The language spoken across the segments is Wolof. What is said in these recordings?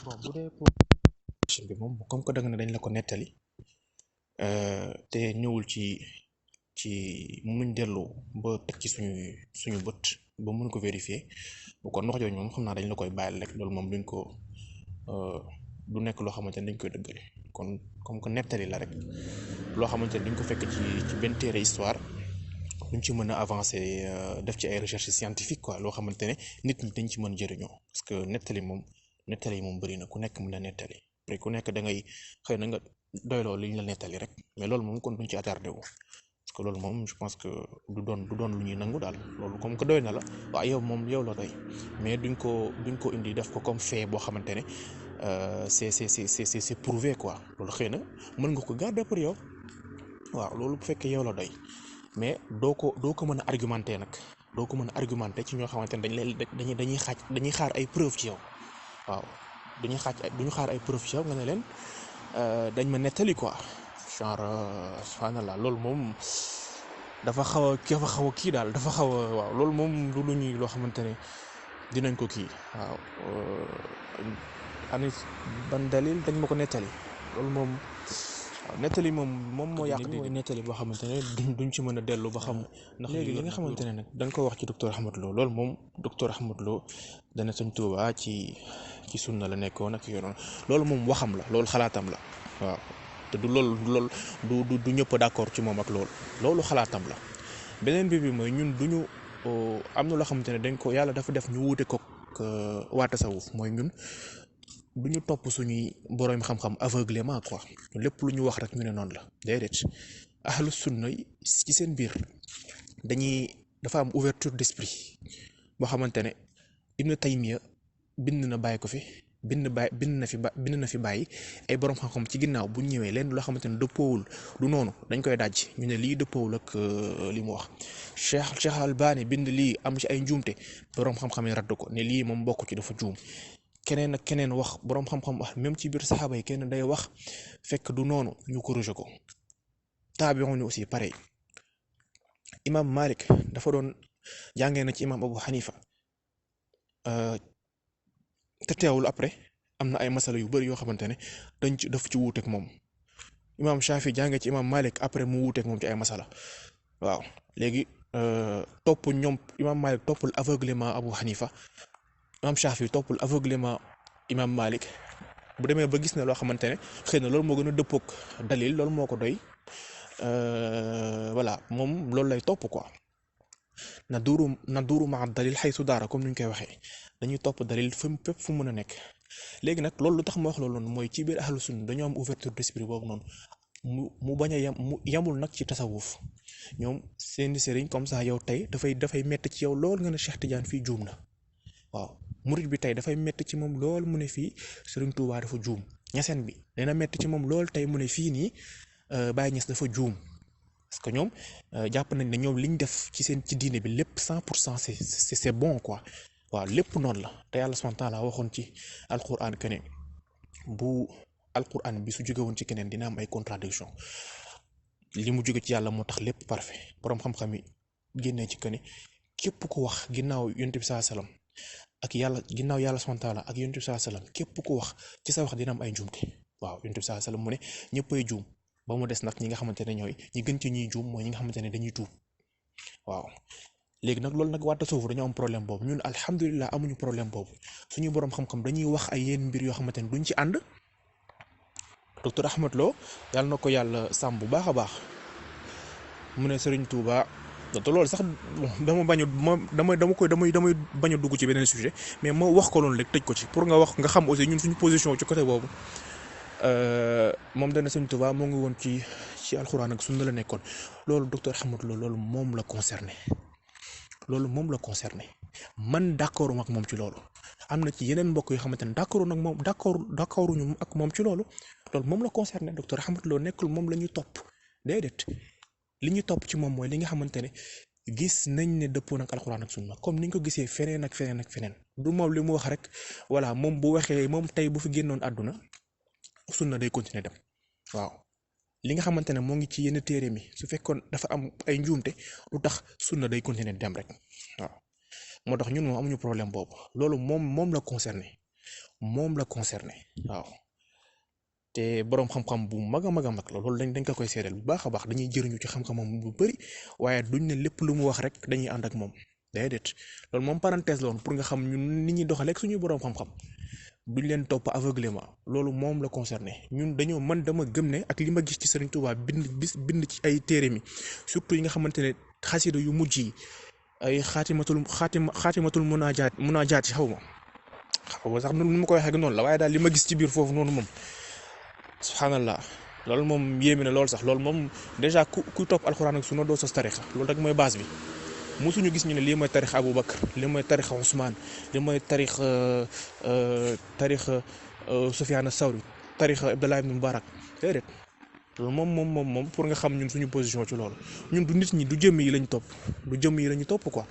bon bu dee pour bi moom comme que da nga ne dañ la ko nettali te ñëwul ci muñ dellu ba teg ci suñu bët ba mun ko vérifier bu kon wax jooju moom xam naa dañ la koy bàyyil rek loolu moom duñ ko du nekk loo xamante ne dañ koy dëggal kon comme que nettali la rek loo xamante ne duñ ko fekk ci benn téere histoire duñ ci mën a avancer def ci ay recherche scientifique quoi loo xamante ne nit ñi dañ ci mën jëriñoo parce que nettali yi moom bëri na ku nekk mën na nettali après ku nekk da ngay xëy na nga doyloo liñ la nettali rek mais loolu moom kon duñ ci attardé wu parce que loolu moom je pense que du doon lu ñuy nangu daal loolu comme que doy na la waaw yow la doy mais duñ ko indi def ko comme fait boo xamante ne c'est prouvé quoi loolu xëy na mën nga ko garder pour yow waaw loolu bu fekkee yow la doy mais doo ko mën a argumenter nag doo ko mën a argumenter ci ñoo xamante ne dañuy xaar ay preuve ci yow waaw duñu xaar ay preuve ci yow nga ne leen dañ ma nettali quoi genre subhanallah loolu moom dafa xaw a kii daal dafa xaw a waaw loolu moom du lu ñuy loo xamante ne dinañ ko kii waaw ani ban dalil dañ ma ko nettali loolu moom nettali moom moo yàq mooy nettali boo xamante ne duñ ci mën a dellu ba xam ndax léegi li nga xamante ne nag da nga ko wax ci docteur Ahmad Lo loolu moom docteur Ahmad Lo dana Sëñ Tuubaa ci sunna la nekkoon ak yoon loolu moom waxam la loolu xalaatam la waaw te du loolu du ñëpp d'accord ci moom ak loolu xalaatam la beneen bi mooy ñun duñu am na loo xamante ne dañ ko yàlla dafa def ñu wuute ko waa tasawuf mooy ñun du ñu topp suñuy boroom xam-xam aveuglément quoi lépp lu ñu wax rek ñu ne noonu la déedéet ahlu sunna ci seen biir dafa am ouverture d'esprit boo xamante ne Ibn Taymiya bind na bàyyi ko fi bind na fi bàyyi ay boroom xam-xam ci ginnaaw bu ñëwee leen loo xamante ne dëppoowul du noonu dañ koy daj ñu ne lii dëppoowul ak li mu wax Cheikh Albani bind lii am ci ay njuumte boroom xam-xam yi radd ko ne lii moom bokk ci dafa juum keneen ak keneen wax boroom xam-xam wax même ci biir saxaaba yi kenn day wax fekk du noonu ñu corrigé ko taabi'un aussi pareil imam Malik dafa doon jàngee na ci imam Abu Hanifa te teewul après am na ay masala yu bëri yoo xamante ne daf ci wuuteeg moom imam Shafi jàngee ci imam Malik après mu wuuteeg moom ci ay masala waaw léegi topp ñoom imam Malik toppul aveuglément Abu Hanifa imam Shafi toppul aveuglément imam Malik bu demee ba gis ne loo xamante ne xëy na loolu moo gën a dëppoog dalil loolu moo ko doy voilà moom loolu lay topp quoi na duuru ma dalil xaysu daara comme ni ñu koy waxee dañuy topp dalil fépp fu mën a nekk léegi nag loolu lu tax ma wax loolu noonu mooy ci biir ahlu sunna dañoo am ouverture d'esprit boobu noonu mu bañ a mu yamul nag ci tasawuf ñoom seeni sëriñ comme ça yow tey dafay metti ci yow loolu nga ne Cheikh Tidiane fii juum na waaw murid bi tey dafay metti ci moom lool mu ne fii Serigne Touba dafa juum ñaseen bi dina metti ci moom lool tey mu ne fii nii Baye Niass dafa juum parce que ñoom jàpp nañ ne ñoom liñ def ci diine bi lépp 100% c'est bon quoi waaw lépp noonu la te yàlla subhanahu wa ta'ala waxoon ci alquran que ne bu alquran bi su jóge woon ci keneen dina am ay contradiction li mu jóge ci yàlla moo tax lépp parfait boroom xam-xam yi génnee ci que ne képp ko wax ginnaaw yonent bi sallallahu alayhi wasallam ak yàlla ginnaaw yàlla subhanahu wa ta'ala ak yonent bi sallallahu alayhi wasallam képp ko wax ci sa wax dina am ay njuumte waaw yonent bi sallallahu alayhi wasallam mu ne ñëppay juum ba mu des nag ñi nga xamante ne ñooy ñi gën ci ñuy juum mooy ñi nga xamante ne dañuy tuub waaw léegi nag loolu nag waa tasawuf dañoo am problème boobu ñun alhamdulilah amuñu problème boobu suñu boroom xam-xam dañuy wax ay yenn mbir yoo xamante ne duñ ci ànd docteur Ahmad Lo yàlla na ko yàlla sàmm bu baax a baax mu ne Serigne Touba te loolu sax dama bañ a dugg ci beneen sujet mais moo wax ko loolu rek tëj ko ci pour nga wax nga xam aussi ñun suñu position ci côté boobu moom dana Serigne Touba moo ngi woon ci alxuraan ak sunna la nekkoon loolu docteur Ahmad Lo loolu moom la concerné man d'accord ak moom ci loolu am na ci yeneen mbokk yoo xamante ne d'accorduñu ak moom ci loolu moom la concerné docteur Ahmad Lo nekkul moom la ñuy topp déedéet li ñu topp ci moom mooy li nga xamante ne gis nañ ne dëppoon ak alxuraan ak sunna comme ni ñu ko gisee feneen ak feneen du moom li mu wax rek voilà moom bu waxee moom tey bu fi génnoon àdduna sunna day continuer dem waaw li nga xamante ne moo ngi ci yenn téere mi su fekkoon dafa am ay njuumte lu tax sunna day continuer dem rek waaw moo tax ñun moom amuñu problème boobu loolu moom la concerné moom la concerné waaw. te boroom xam-xam bu mag a mag a mag la loolu dañ ko koy seedeel bu baax a baax dañuy jëriñu ci xam-xamam bu bëri waaye duñ ne lépp lu mu wax rek dañuy ànd ak moom déedéet loolu moom parenthèse la woon pour nga xam ñun nit ñi doxalee ak suñuy boroom xam-xam duñ leen topp aveuglément loolu moom la concerné ñun dañoo man dama gëm ne ak li ma gis ci Serigne Touba bind ci ay téere mi surtout yi nga xamante ne xasida yu mujj yi ay xaatimatul munaajaat yi xaw ma sax nu ma koy waxee noonu la waaye daal li ma gis ci biir foofu noonu moom subhanallah loolu moom yéeme na loolu sax loolu moom dèjà ku topp alxuraan ak sunna doo sos tarixa loolu rek mooy base bi musuñu gis ñu ne lii mooy tarix Abu Bakar lii mooy tarix Ousmane lii mooy tarix Sufyaan Sawri tarix Abdallah ibn Mubarak déedéet loolu moom pour nga xam ñun suñu position ci loolu ñun du nit ñi du jëmm yi lañ topp du jëmm yi lañu topp quoi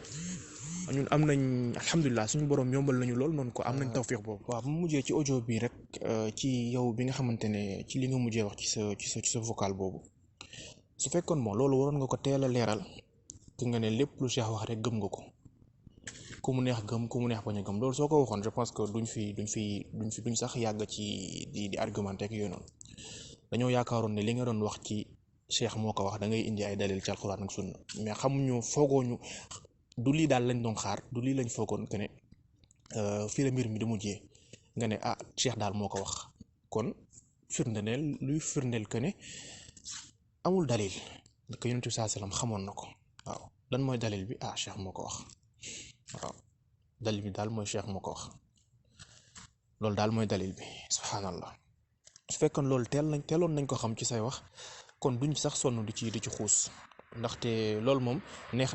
ñun am nañ alhamdulilah suñu borom yombal nañu lool noonu ko am nañ tawfiq boobu. waaw bu mu mujjee ci audio bi rek ci yow bi nga xamante ne ci li nga mujjee wax ci sa vocal boobu su fekkoon moom loolu waroon nga ko teel a leeral te nga ne lépp lu Cheikh wax rek gëm nga ko ku mu neex gëm ku mu neex bañ a gëm loolu soo ko waxoon je pense que duñ sax yàgg ci di argumenté ak yooyu noonu dañoo yaakaaroon ne li nga doon wax ci Cheikh moo ko wax da ngay indi ay dalil ci alxuraan ak sunna mais xamuñu foogooñu du lii daal lañ doon xaar du lii lañ foogoon que ne fii la mbir mi di mujjee nga ne Cheikh daal moo ko wax kon luy firndeel que ne amul dalil que Yonent bi saa salaam xamoon na ko waaw lan mooy dalil bi Cheikh moo ko wax waaw dalil bi daal mooy Cheikh moo ko wax loolu daal mooy dalil bi subhanallah su fekkoon loolu teeloon nañ ko xam ci say wax kon duñ sax sonn di ci xuus. ndaxte loolu moom neex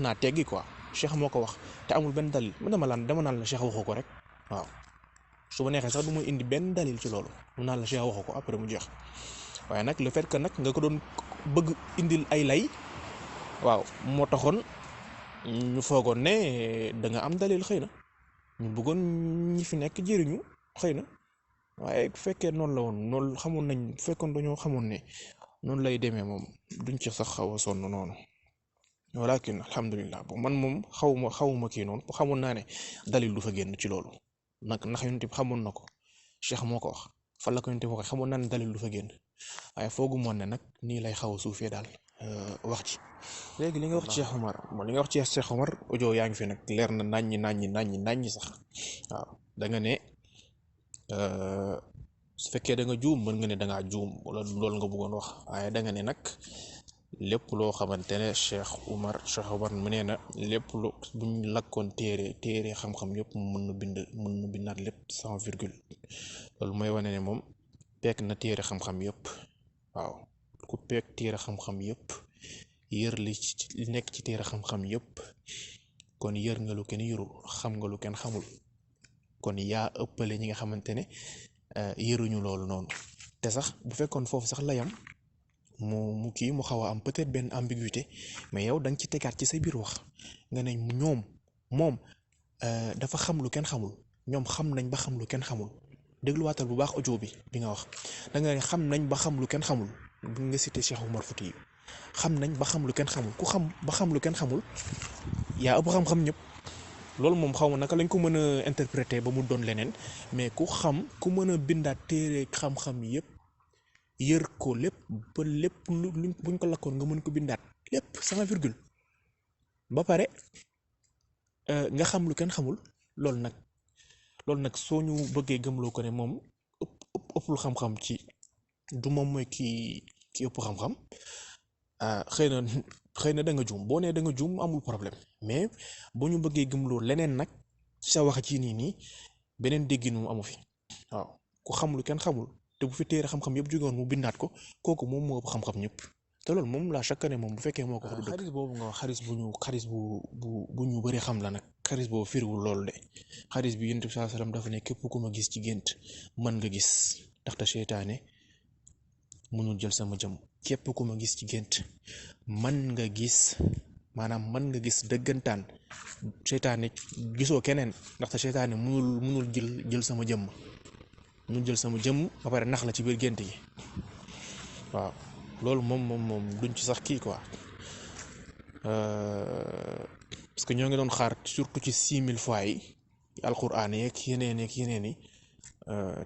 naa teggi quoi Cheikh moo ko wax te amul benn dalil dama naan la Cheikh waxu ko rek waaw su ma neexee sax du ma indi benn dalil ci loolu mu naan la Cheikh waxu ko après mu jeex waaye nag le fait que nag nga ko doon bëgg indil ay lay waaw moo taxoon ñu foogoon ne da nga am dalil xëy na ñu bëggoon ñi fi nekk jëriñu xëy na waaye bu fekkee noonu la woon loolu xamoon nañ bu fekkoon dañoo xamoon ne noonu lay demee moom duñ ci sax xaw a sonn noonu walakin alhamdulilah bu man moom xawuma kii noonu xamoon naa ne dalil du fa génn ci loolu nag ndax Yonent bi xamoon na ko Cheikh moo ko wax fan la ko Yonent bi waxee xamoon naa ne dalil du fa génn waaye foogu moon ne nag nii lay xaw a suufee daal wax ci léegi li nga wax ci Cheikh Omar li nga wax ci Cheikh Omar audio yaa ngi fi nag leer na naññi sax waaw da nga ne su fekkee da nga juum mën nga ne da ngaa juum wala loolu nga bëggoon wax waaye da nga ne nag lépp loo xamante ne Cheikh Omar mu nee na lépp lu buñ lakkoon téere xam-xam yëpp mën na bindaat lépp sans virgule loolu mooy wane ne moom peek na téere xam-xam yëpp waaw ku peek téere xam-xam yëpp yër li nekk ci téere xam-xam yëpp kon yër nga lu kenn yërul xam nga lu kenn xamul kon yaa ëppale ñi nga xamante ne yëruñu loolu noonu te sax bu fekkoon foofu sax la yam mu kii mu xaw a am peut-être benn ambiguïté mais yow danga ci tegaat ci sa biir wax nga ne moom dafa xam lu kenn xamul ñoom xam nañ ba xam lu kenn xamul dégluwaatal bu baax audio bi nga wax da nga ne xam nañ ba xam lu kenn xamul bu nga cité Cheikh Omar Fouti yi xam nañ ba xam lu kenn xamul ku xam ba xam lu kenn xamul yaa ëpp xam-xam ñëpp. loolu moom xaw ma naka lañ ko mën a interpréter ba mu doon leneen mais ku mën a bindaat téere xam-xam yëpp yër ko lépp ba lépp buñ ko lakkoon nga mën ko bindaat lépp sans virgule ba pare nga xam lu kenn xamul loolu nag soo ñu bëggee gëmloo ko ne moom ëppul xam-xam ci du moom mooy ki ëpp xam-xam xëy na da nga juum boo nee da nga juum amul problème mais boo ñu bëggee gëmloo leneen nag ci sa wax ci nii beneen déggin moom amu fi waaw ku xam lu kenn xamul te bu fi téere xam-xam yëpp jógoon mu bindaat ko kooku moom moo ëpp xam-xam ñëpp te loolu moom la chaque année moom bu fekkee moo ko wax du dëgg. xaris boobu nga wax xaris bu ñu bëri xam la nag xaris boobu firiwul loolu de xaris bi Yonent bi sallallahu alayhi wasallam dafa ne képp ku ma gis ci gént mën nga gis ndaxte seytaane mënul jël sama jëm képp ku ma gis ci gént mën nga gis maanaam mën nga gis dëggantaan seytaane gisoo keneen ndaxte seytaane mënul jël sama jëmm mënul jël sama jëmm ba pare nax la ci biir gént gi waaw loolu moom duñ ci sax kii quoi parce que ñoo ngi doon xaar surtout ci 6000 fois yi alquran yeeg yeneen yi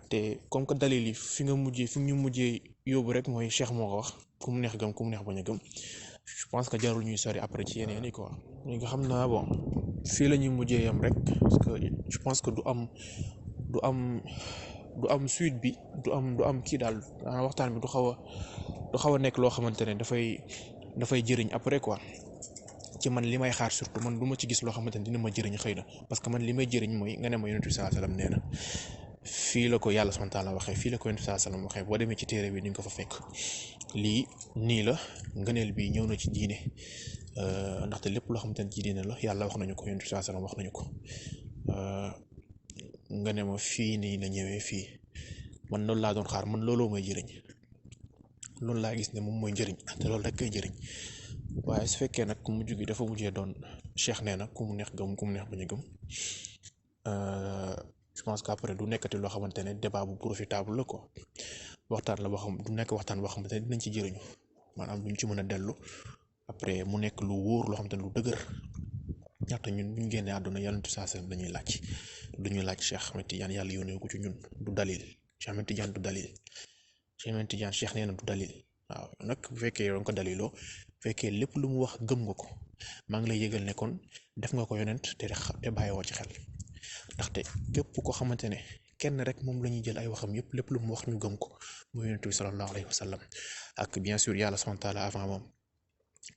te comme que dalil yi fi ñu mujjee yóbbu rek mooy cheikh moo ko wax ku mu neex gëm ku mu neex bañ a gëm. Je pense que jarul ñuy sori après ci yeneen yi quoi léegi xam naa bon fii la ñuy mujjee yam rek parce que je pense que du am suite bi du am kii daal waxtaan bi du xaw a nekk loo xamante ne dafay jëriñ après quoi ci man li may xaar surtout man du ma ci gis loo xamante ne dina ma jëriñ xëy na parce que man li may jëriñ mooy nga ne ma yonent bi sallallahu alayhi wasallam nee na fii la ko yàlla subhanahu wa ta'ala waxee fii la ko yonent bi sallallahu alayhi wasallam waxee boo demee ci téere bi di nga ko fa fekk lii nii la ngëneel bi ñëw na ci diine ndaxte lépp loo xamante ne ci diine la yàlla wax nañu ko yonent bi sallallahu alayhi wasallam wax nañu ko nga ne ma fii nii la ñëwee fii man loolu laa doon xaar man looloo may jëriñ loolu laa gis ne moom mooy njëriñ te loolu rek koy jëriñ waaye su fekkee nag mujj gi dafa mujjee doon cheikh nee na ku mu neex gëm ku mu neex bañ a gëm je pense que après du nekkati loo xamante ne débat bu profitable la quoi waxtaan la boo xam du nekk waxtaan boo xamante ne dinañ ci jëriñu maanaam duñ ci mën a dellu après mu nekk lu wóor loo xamante ne lu dëgër ñaata ñun buñ génnee àdduna yàlla na saa seen dañuy laaj duñu laaj Cheikh Ahmed Tidiane yàlla yónnee ko ci ñun du dalil Cheikh Ahmed Tidiane du dalil Cheikh Ahmed Tidiane Cheikh nee na du dalil waaw nag bu fekkee yow nga ko daliloo bu fekkee lépp lu mu wax gëm nga ko maa ngi lay yëgal ne kon def nga ko yonent te bàyyiwoo ci xel ndaxte képp ko xamante ne kenn rek moom la ñuy jël ay waxam yëpp lépp lu mu wax ñu gëm ko mooy yonent bi sallallahu alayhi wa sallam ak bien sûr yàlla subhanahu wa taala avant moom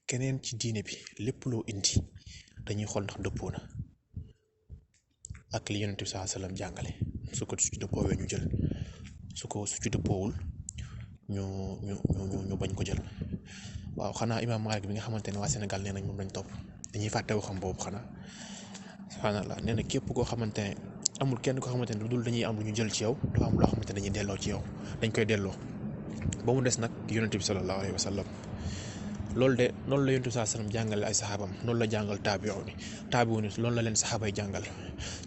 keneen ci diine bi lépp loo indi dañuy xool ndax dëppoo na ak li yonent bi sallallahu alayhi wa sallam jàngale su ko ci dëppoowee ñu jël su ci dëppoowul ñu bañ ko jël waaw xanaa Imam Malik bi nga xamante ne waa Sénégal nee nañ moom lañ topp dañuy fàtte waxam boobu xanaa subhanallah nee na képp koo xamante ne amul kenn koo xamante ne lu dul dañuy am lu ñu jël ci yow dafa am loo xamante ne dañuy delloo ci yow dañ koy delloo ba mu des nag yonent bi sallallahu alayhi wa sallam loolu de noonu la yonent bi sallallahu alayhi wa sallam jàngale ay saxaabam noonu la jàngal taabi'u ni loolu la leen saxaabay jàngal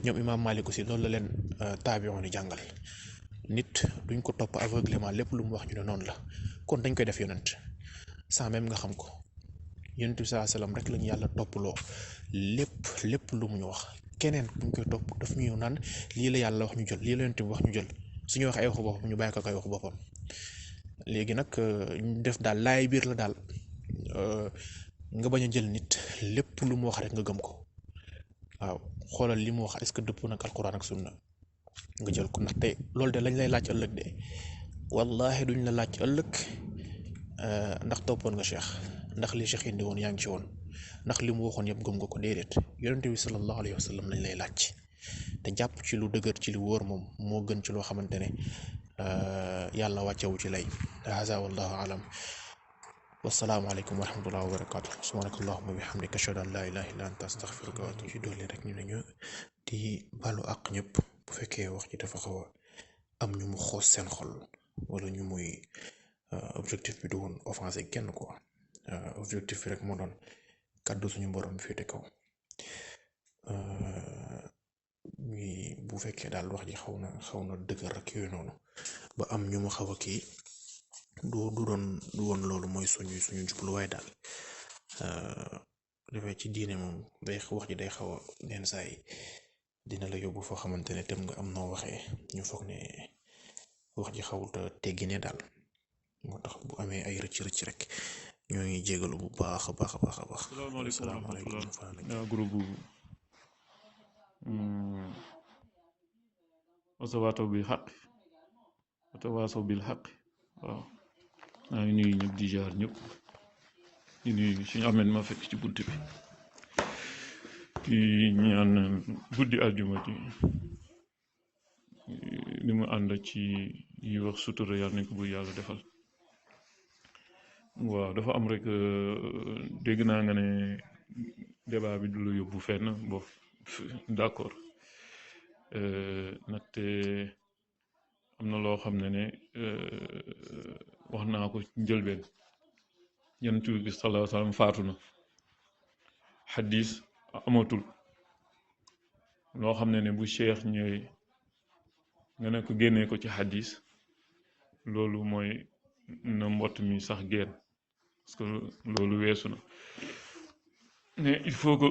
ñoom Imam Malik aussi loolu la leen taabi'u ni jàngal nit duñ ko topp aveuglément lépp lu mu wax ñu ne noonu la kon dañ koy def yonent sans même nga xam ko yonent bi sallallahu alayhi wa sallam rek lañu yàlla topploo lépp lu mu ñu wax keneen buñ koy topp daf ñu naan lii la yàlla wax ñu jël lii la yonent bi wax ñu jël suñu wax ay waxu boppam ñu bàyyi ko koy waxu boppam léegi nag ñu def daal laay biir la daal nga bañ a jël nit lépp lu mu wax rek nga gëm ko waaw xoolal li mu wax est-ce que dëppoo nag alquran ak sunna nga jël ko ndaxte loolu de lañ lay laaj ëllëg de wallahi duñ la laaj ëllëg ndax toppoon nga cheikh ndax li cheikh indi woon yaa ngi ci woon ndax li mu waxoon yëpp gëm nga ko déedéet yonente bi sallallahu alayhi wa sallam lañ lay laaj te jàpp ci lu dëgër ci lu wóor moom moo gën ci loo xamante ne yàlla wàccewu ci lay haza wallahu alam wassalaamu aleykum wa rahmatullahi wa barakatuh subhanaka allahumma wa bihamdika ashhadu an la ilaha illa anta astaghfiruka wa atubu ilayk dolli rek ñu ne ñu di balu àq ñëpp bu fekkee wax ji dafa xaw a am ñu mu xoos seen xol wala ñu muy objectif bi du woon offensé kenn quoi objectif bi rek moo doon kàddu suñu borom féete kaw bu fekkee daal wax ji xaw na dëgër rek yooyu noonu ba am ñu mu xaw a kii du woon loolu mooy suñu jubluwaay daal dafay ci diine moom day wax ji day xaw a yenn saa yi dina la yóbbu foo xamante ne tem nga am noo waxee ñu foog ne wax ji xawut a teggine daal moo tax bu amee ay rëcc rek ñoo ngi jégalu bu baax a baax. salaamaaleykum wa rahmatulah groupe wasawaasaw bil xaq waaw maa ngi nuyu ñëpp di jaar ñëpp di nuyu suñu amee ma fekk ci bunt bi di ñaan guddi aljuma ji li mu ànd ci yi wax sutura yàlla nañ ko bu yàlla defal waaw dafa am rek dégg naa nga ne débat bi du la yóbbu fenn bon d'accord ndaxte am na loo xam ne wax naa ko njëlbeen yonent bi sallallahu alayhi wa sallam faatu na xadis amatul loo xam ne bu cheikh ñëwee nga ne ko génnee ko ci xadis loolu mooy na mbott mi sax génn parce que loolu weesu na mais il faut que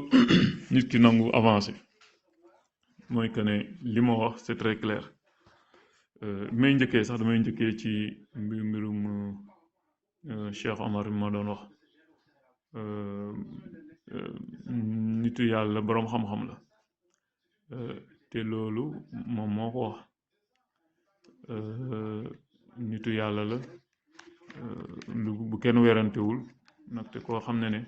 nit ki nangu avancer mooy que ne li ma wax c'est très clair may njëkkee sax damay njëkkee ci mbirum Cheikh Omar bi ma doon wax nitu yàlla boroom xam-xam la te loolu moom moo ko wax nitu yàlla la lu bu kenn werantewul nag te koo xam ne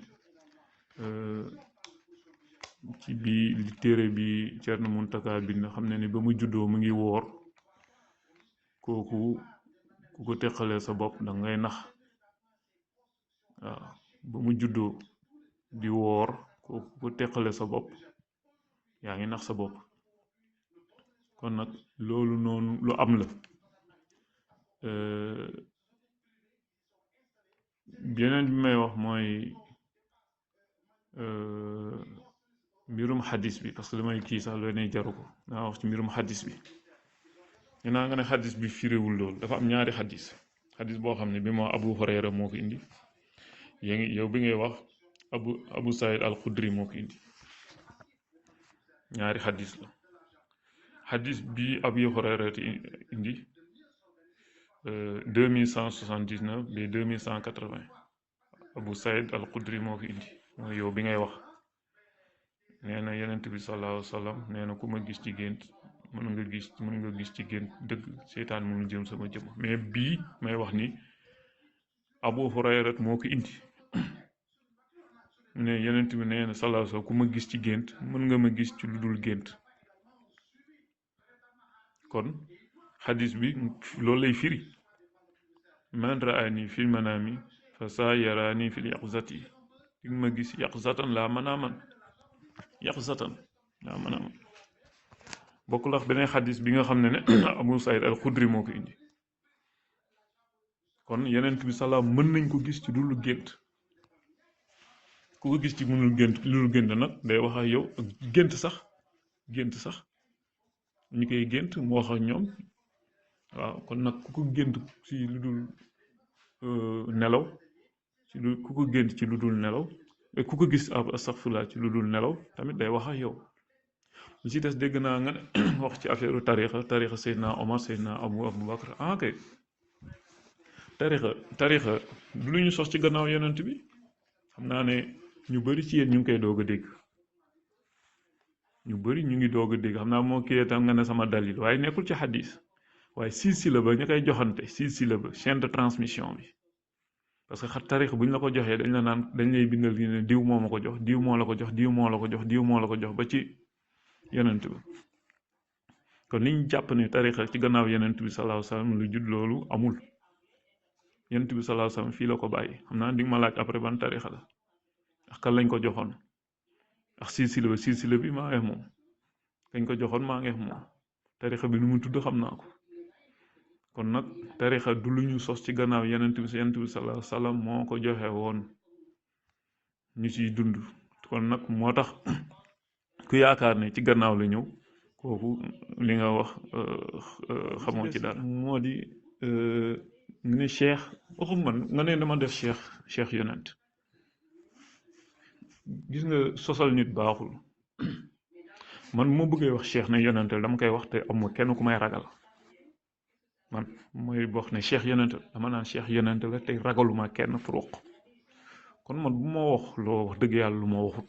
ci bi li téere bi Thierno Mountaga bind xam ne ba mu juddoo mu ngi woor kooku ku ko teqalee sa bopp da ngay nax waaw ba mu juddoo di woor kooku ku ko teqalee sa bopp yaa ngi nax sa bopp kon nag loolu noonu lu am la beneen bi may wax mooy mbirum xadis bi parce que damay kii sax loo ne jaru ko naa wax ci mbirum xadis bi dinaa nga ne xadis bi firiwul loolu dafa am ñaari xadis boo xam ne bi moo Abu Hurayra moo ko indi yow bi ngay wax Abu Saïd al Xudri moo ko indi ñaari xadis la xadis bi Abu Hurayra indi 2179 ba 2180 Abu Saïd al Xudri moo ko indi mooy yow bi ngay wax nee na Yonent bi sallallahu alayhi wa sallam nee na ku ma gis ci gént mën nga gis ci gént dëgg seytaan mënul jëm sama jëm mais bii may wax ni Abu Hurayra moo ko indi ne Yonent bi nee na sallallahu alayhi wa sallam ku ma gis ci gént mën nga ma gis ci lu dul gént kon xadis bi loolu lay firi man raani fil manami fa saa yaraani fil yaqzati di nga ma gis yaqzatan laa mën a man yaqzatan laa mën a man bokkul ak beneen xadis bi nga xam ne Abu Saïd al Xudri moo ko indi kon Yonent bi salaam mën nañ ko gis ci lu dul gént ku ko gis ci mënul gént lu dul gént nag day wax ak yow ak gént sax ñu koy gént mu wax ak ñoom waaw kon nag ku ko gént ci lu dul nelaw ku ko gént ci lu dul nelaw ku ko gis astaghfirullah ci lu dul nelaw tamit day wax ak yow li ci des dégg naa nga wax ci affaire tarixa Seydina Omar Seydina Aboubacar kay tarixa du lu ñu sos ci gannaaw Yonent bi xam naa ne ñu bari ci yéen ñu ngi koy doog a dégg ñu bari ñu ngi doog a dégg xam naa moo kii tam nga ne sama dalil waaye nekkul ci xadis waaye silsila ba ñu koy joxante silsila ba chaîne de transmission bi parce que tarix bu ñu la ko joxee dañ la naan dañ lay bindal ne diw moo ma ko jox diw moo la ko jox diw moo la ko jox diw moo la ko jox ba ci Yonent bi kon li ñu jàpp ne tarixa ci gannaaw Yonent bi sallallahu alayhi wa sallam lu judd loolu amul Yonent bi sallallahu alayhi wa sallam fii la ko bàyyi xam naa di nga ma laaj après ban tarixa la ak kan lañ ko joxoon ak silsila bi maa ngeex moom kañ ko joxoon maa ngeex moom tarixa bi nu mu tudd xam naa ko kon nag tarixa du lu ñu sos ci gannaaw Yonent bi sallallahu alayhi wa sallam moo ko joxe woon ñu ciy dund kon nag moo tax ku yaakaar ne ci gannaaw la ñëw kooku li nga wax xamoo ci dara moo di nga ne cheikh waxuma nga ne dama def cheikh Yonent gis nga sosal nit baaxul man moo bëggee wax cheikh ne Yonent dama koy wax te amuma kenn ku may ragal man mooy wax ne cheikh Yonent dama naan cheikh Yonent la tey ragaluma kenn furuq kon man bu ma wax loo wax dëgg yàlla lu ma waxut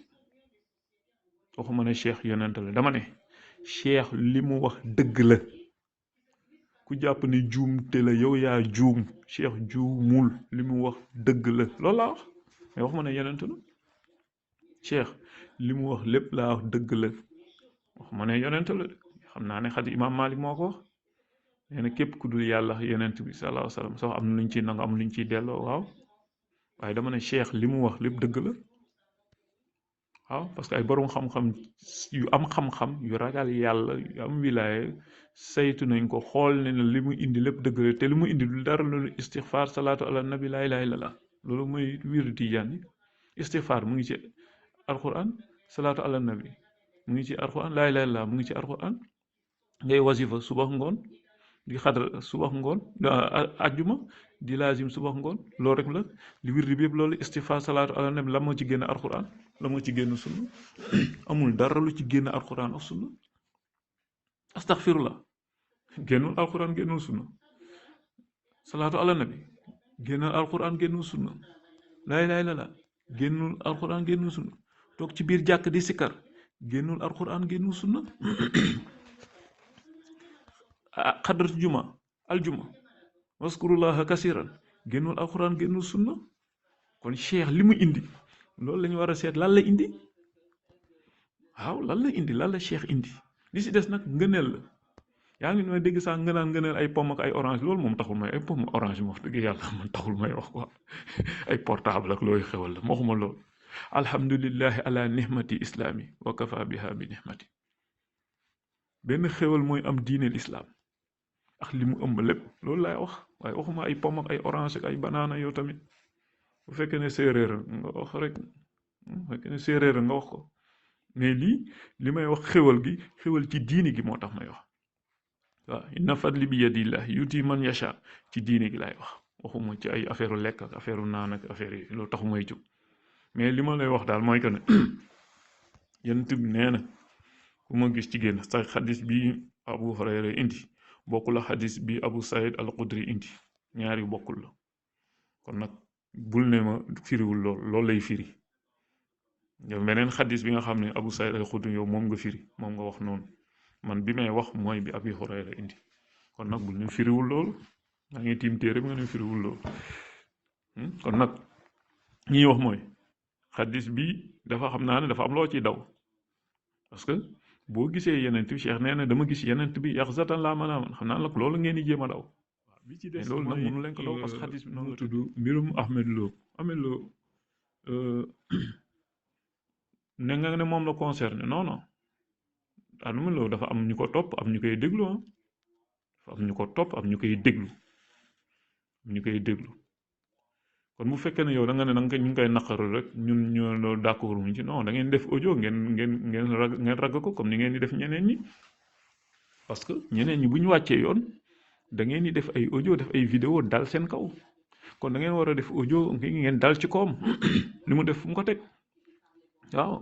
waxuma ne cheikh Yonent la dama ne cheikh li mu wax dëgg la ku jàpp ne juum te la yow yaa juum cheikh juumul li mu wax dëgg la loolu laa wax mais waxuma ne Yonent la cheikh li mu wax lépp laa wax dëgg la waxuma ne Yonent la xam naa ne xadi imaam Malik moo ko wax nee na képp ku dul yàlla Yonent bi sallallahu alayhi wa sallam sax am na luñ ciy nangu am luñ ciy delloo waaw waaye dama ne cheikh li mu wax lépp dëgg la waaw parce que ay borom xam-xam yu am xam-xam yu ragal yàlla yu am wilaaye saytu nañ ko xool ne li mu indi lépp dëgg la te li mu indi du dara loolu istixfaar salaatu ala nabi laa ilaaha illallah loolu mooy wiiru tijaan yi istixfaar mu ngi ci alquran salaatu ala nabi mu ngi ci alquran laa ilaaha illallah mu ngi ci alquran ngay wasifa subax ngoon di xadra subax ngoon ajjuma di laazim subax ngoon loolu rek la li wirdi bi yëpp loolu istighfar salaatu ala nabi la moo ci génn alquran la moo ci génn sunna amul dara lu ci génn alquran ak sunna astaghfirullah génnul alquran génnul sunna salaatu ala nabi génnul alquran génnul sunna laa ilaaha illallaah génnul alquran génnul sunna toog ci biir jàkk di sikkar génnul alquran génnul sunna xadratu juma aljuma waskurullaha kasiran génnul alquran génnul sunna kon cheikh li mu indi loolu la ñu war a seet lan la indi waaw lan la indi lan la cheikh indi li si des nag ngëneel la yaa ngi may dégg sax nga naan ngëneel ay pomme ak ay orange loolu moom taxul may ay pomme orange moom wax dëgg yàlla man taxul may wax quoi ay portable ak looy xewal la waxuma loolu alhamdulillahi ala nihmati islami wa kafa biha bi nihmati benn xewal mooy am diine l'islam ak li mu ëmb lépp loolu laay wax waaye waxuma ay pomme ak ay orange ak ay banaana yow tamit bu fekkee ne séeréer nga wax rek bu fekkee ne séeréer nga wax ko mais lii li may wax xewal gi xewal ci diini gi moo tax may wax waaw inna fadli bi yadillah yuti man yasha ci diini gi laay wax waxuma ci ay affaire lekk ak affaire naan ak affaire yi loolu taxu may jóg mais li ma lay wax daal mooy que ne yonent bi nee na ku ma gis ci génn sa xadis bi Abu Hurayra indi bokkul la xadis bi Abu Saïd al Xudri indi ñaari bokkul la kon nag bul ne ma firiwul loolu lay firi yow beneen xadis bi nga xam ne Abu Saïd al Xudri yow moom nga firi moom nga wax noonu man bi may wax mooy bi Abi Hurayra indi kon nag bul ne firiwul loolu maa ngi tiim téere bi nga ne firiwul loolu kon nag ñiy wax mooy xadis bi dafa xam naa ne dafa am loo ciy daw parce que boo gisee yenent bi Cheikh nee na dama gis yenent bi yaxzatan laa mën a man xam naa nag loolu ngeen di jéem a daw bi ci des loolu nag mënu leen ko daw parce que xadis bi noonu la tudd mbirum Ahmed Lo ne nga ne moom la concerné non non Ahmed Lo dafa am ñu ko topp am ñu koy déglu dafa am ñu ko topp am ñu koy déglu kon bu fekkee ne yow da nga ne ñu ngi koy naqaru rek ñun ñoo d'accord wuñ ci non da ngeen def audio ngeen ragg ko comme ni ngeen di def ñeneen ñi parce que ñeneen ñi bu ñu wàccee yoon da ngeen di def ay audio def ay vidéo dal seen kaw kon da ngeen war a def audio ngeen dal ci koom li mu def fu mu ko teg waaw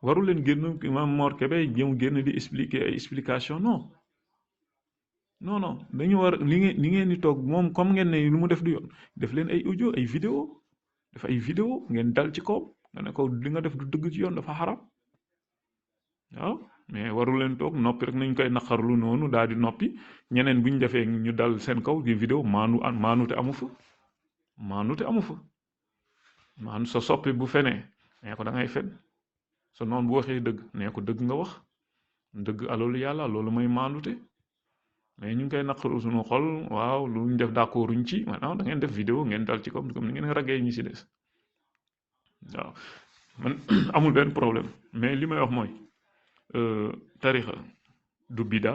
waru leen génn Imam Mor Kébé jëm génn di expliquer ay explication non dañu war li ngeen di toog moom comme ngeen ne lu mu def du yoon def leen ay audio ay vidéo def ay vidéo ngeen dal ci kaw nga ne ko li nga def du dëgg ci yoon dafa xaram waaw mais waru leen toog noppi rek nañ koy naqarlu noonu daal di noppi ñeneen bu ñu defee ñu dal seen kaw di vidéo maanute amu fa maanu sa soppi bu fenee nee ko da ngay fen sa noonu bu waxee dëgg nee ko dëgg nga wax dëgg alalu yàlla loolu mooy maanute mais ñu ngi koy naqaru suñu xol waaw lu ñu def d'accorduñ ci maintenant da ngeen def vidéo ngeen dal ci comme ni ngeen raggee ñi ci des waaw man amul benn problème mais li may wax mooy tarixa du bida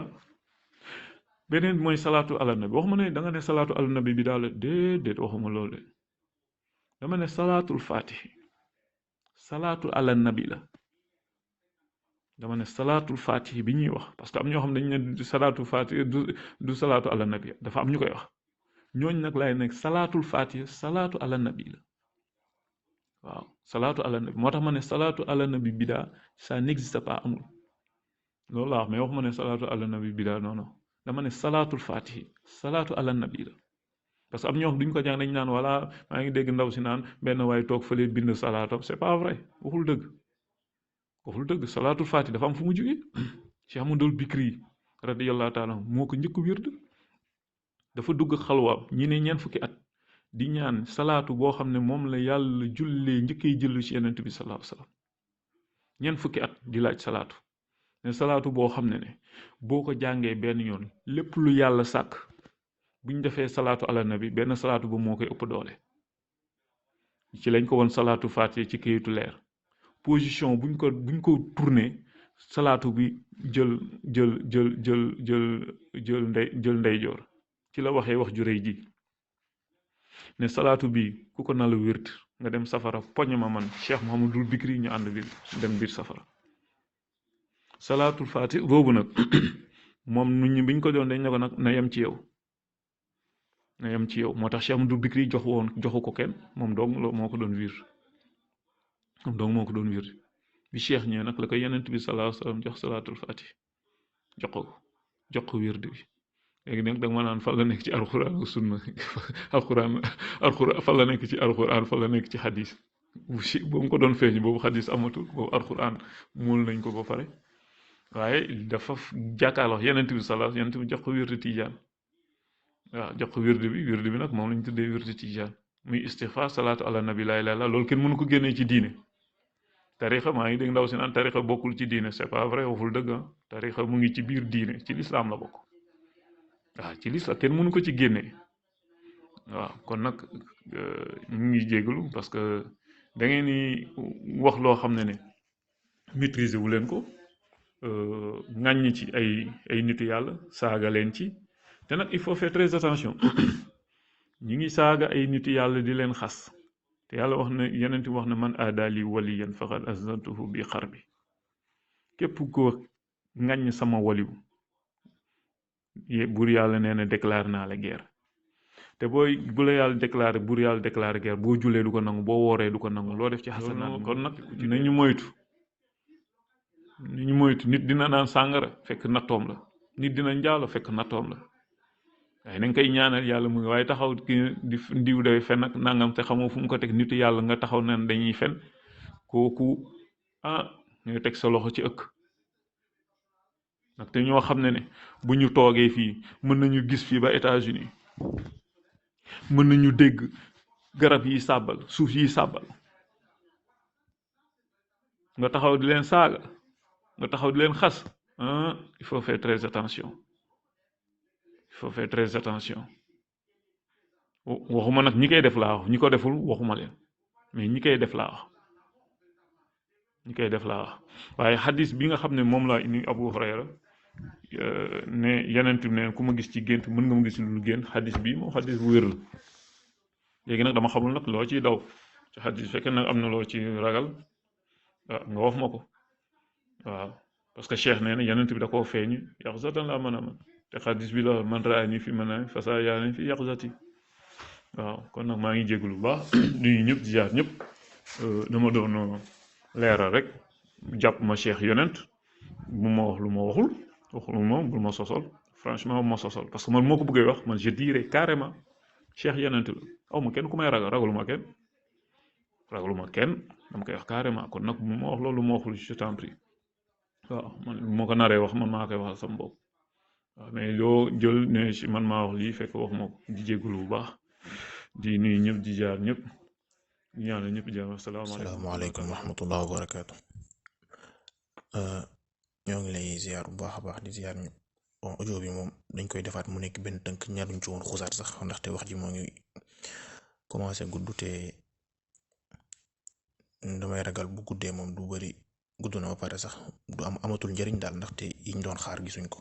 beneen mooy salaatu ala nabi waxuma ne da nga ne salaatu ala nabi bida la déedéet waxuma loolu de dama ne salaatul fatihi salaatu ala nabi la dama ne salaatul fatihi bi ñuy wax parce que am ñoo xam dañu ne salaatul fatihi du salaatu ala nabi dafa am ñu koy wax ñooñ nag laay nekk salaatul fatihi salaatu ala nabi la waaw salaatu ala nabi moo tax ma ne salaatu ala nabi bida ça n'existe pas amul loolu laa wax mais waxuma ne salaatu ala nabi bida non dama ne salaatul fatihi salaatu ala nabi la parce que am ñoo xam duñ ko jàng dañ naan wala maa ngi dégg ndaw si naan benn waay toog fële bind salaatam c'est pas vrai waxul dëgg salaatul fatihi dafa am fu mu jógee Cheikh Ahmadul Bikri radiyallahu taala moo ko njëkk wird dafa dugg xalwaam ñi ne ñeent fukki at di ñaan salaatu boo xam ne moom la yàlla jullee njëkkee jëllu ci yenent bi sallallahu alayhi wasallam ñeent fukki at di laaj salaatu ne salaatu boo xam ne boo ko jàngee benn yoon lépp lu yàlla sàkk bu ñu defee salaatu ala nabi benn salaatu ba moo koy ëpp doole ci lañ ko woon salaatu fatiha ci kayitu leer position buñ ko tourné salaatu bi jël ndeyjoor ci la waxee wax ju rëy ji ne salaatu bi ku ko nala wért nga dem safara poñe ma man Cheikh Mouhamadul Bikri ñu ànd bi dem biir safara salaatul fatiha boobu nag moom nit ñi biñ ko doon dañ ne ko nag na yem ci yow moo tax Cheikh Mouhamadul Bikri joxu ko kenn moom dong moo ko doon wir bi Cheikh ñëwee nag la ko yenent bi sallallahu alayhi wasallam jox salaatul fatiha jox ko wird bi léegi nag da nga ma naan fan la nekk ci alxuraan ak sunna alxuraan fan la nekk ci alxuraan fan la nekk ci xadis bu mu ko doon feeñ boobu xadis amatul boobu alxuraan muul nañ ko ba pare waaye dafa jàkkaarloo yenent bi salaas yenent bi jox ko wirdu tijaan waaw jox ko wirdu bi nag moom lañ tuddee wirdu tijaan muy istixfaar salaatu ala nabi laa ilaaha illallaah loolu kenn mënu ko génnee ci diine tarixa maa ngi dégg ndaw si naan tarixa bokkul ci diine c'est pas vrai waxul dëgg ah tarixa mu ngi ci biir diine ci lislaam la bokk waaw ci lislaam kenn mënu ko ci génnee waaw kon nag ñu ngi jégalu parce que da ngeen ni wax loo xam ne maîtriser wu leen ko ŋàññi ci ay nitu yàlla saaga leen ci te nag il faut faire très attention ñi ngi saaga ay nitu yàlla di leen xas te yàlla wax na yeneen wax na man aadaali waliyan faqad azantuhu bi xarbi képp ko ŋàññ sama waliw buur yàlla nee na déclaré naa la guerre te bu la yàlla déclaré buur yàlla déclaré guerre boo julee du ko nangu boo wooree du ko nangu loo def ci xasanaat kon nag nañu moytu nit dina naan sàngara fekk nattoom la nit dina njaalo fekk nattoom la waaye nañ koy ñaanal yàlla mu ngi waaye taxaw ki di ndiw day fen ak nangam te xamoo fu mu ko teg nitu yàlla nga taxaw nan dañuy fen kooku ngay teg sa loxo ci ëkk nag te ñoo xam ne bu ñu toogee fii mën nañu gis fii ba États-Unis mën nañu dégg garab yi sàbbal suuf yi sàbbal nga taxaw di leen saaga nga taxaw di leen xas il faut faire très attention waxuma nag ñi koy def laa wax ñi ko deful waxuma leen mais ñi koy def laa wax waaye xadis bi nga xam ne moom laa indi Abu Hurayra ne yenent bi ne ku ma gis ci gént mën nga ma gis lu gént xadis bi moom xadis bu wér la léegi nag dama xamul nag loo ciy daw ci xadis fekkee nag am na loo ci ragal nga wax ma ko waaw parce que cheikh nee na yenent bi da koo feeñ yaqzatan laa mën a man te xadis bi la man raani fi manaam fasa yaani fi yaqzati waaw kon nag maa ngi jégalu bu baax nuyu ñëpp di jaar ñëpp dama doon leeral rek jàpp ma cheikh yonent bu ma wax lu ma waxul moom bul ma sosol franchement bu ma sosol parce que man moo ko bëggee wax man je dirais carrément cheikh yonent la aw ma kenn ku may ragaluma kenn dama koy wax carrément kon nag bu ma wax loolu ma waxul je t'en prie waaw man moo ko naree wax man maa koy waxal sama bopp waaw mais loo jël ne si man maa wax lii fekk wax ma ko di jégalu bu baax di nuyu ñëpp di jaar ñëpp di ñaanal ñëpp jàmm asalaamaaleykum wa rahmatullahi wa barakaatu. ñoo ngi lay ziar bu baax a baax di ziar ñëpp bon audio bi moom dañ koy defaat mu nekk benn tënk ñaaruñ ci woon xusaat sax ndaxte wax ji moo ngi commencé gudd te damay ragal bu guddee moom du bëri gudd na ba pare sax du amatul njëriñ daal ndaxte yiñ doon xaar gisuñ ko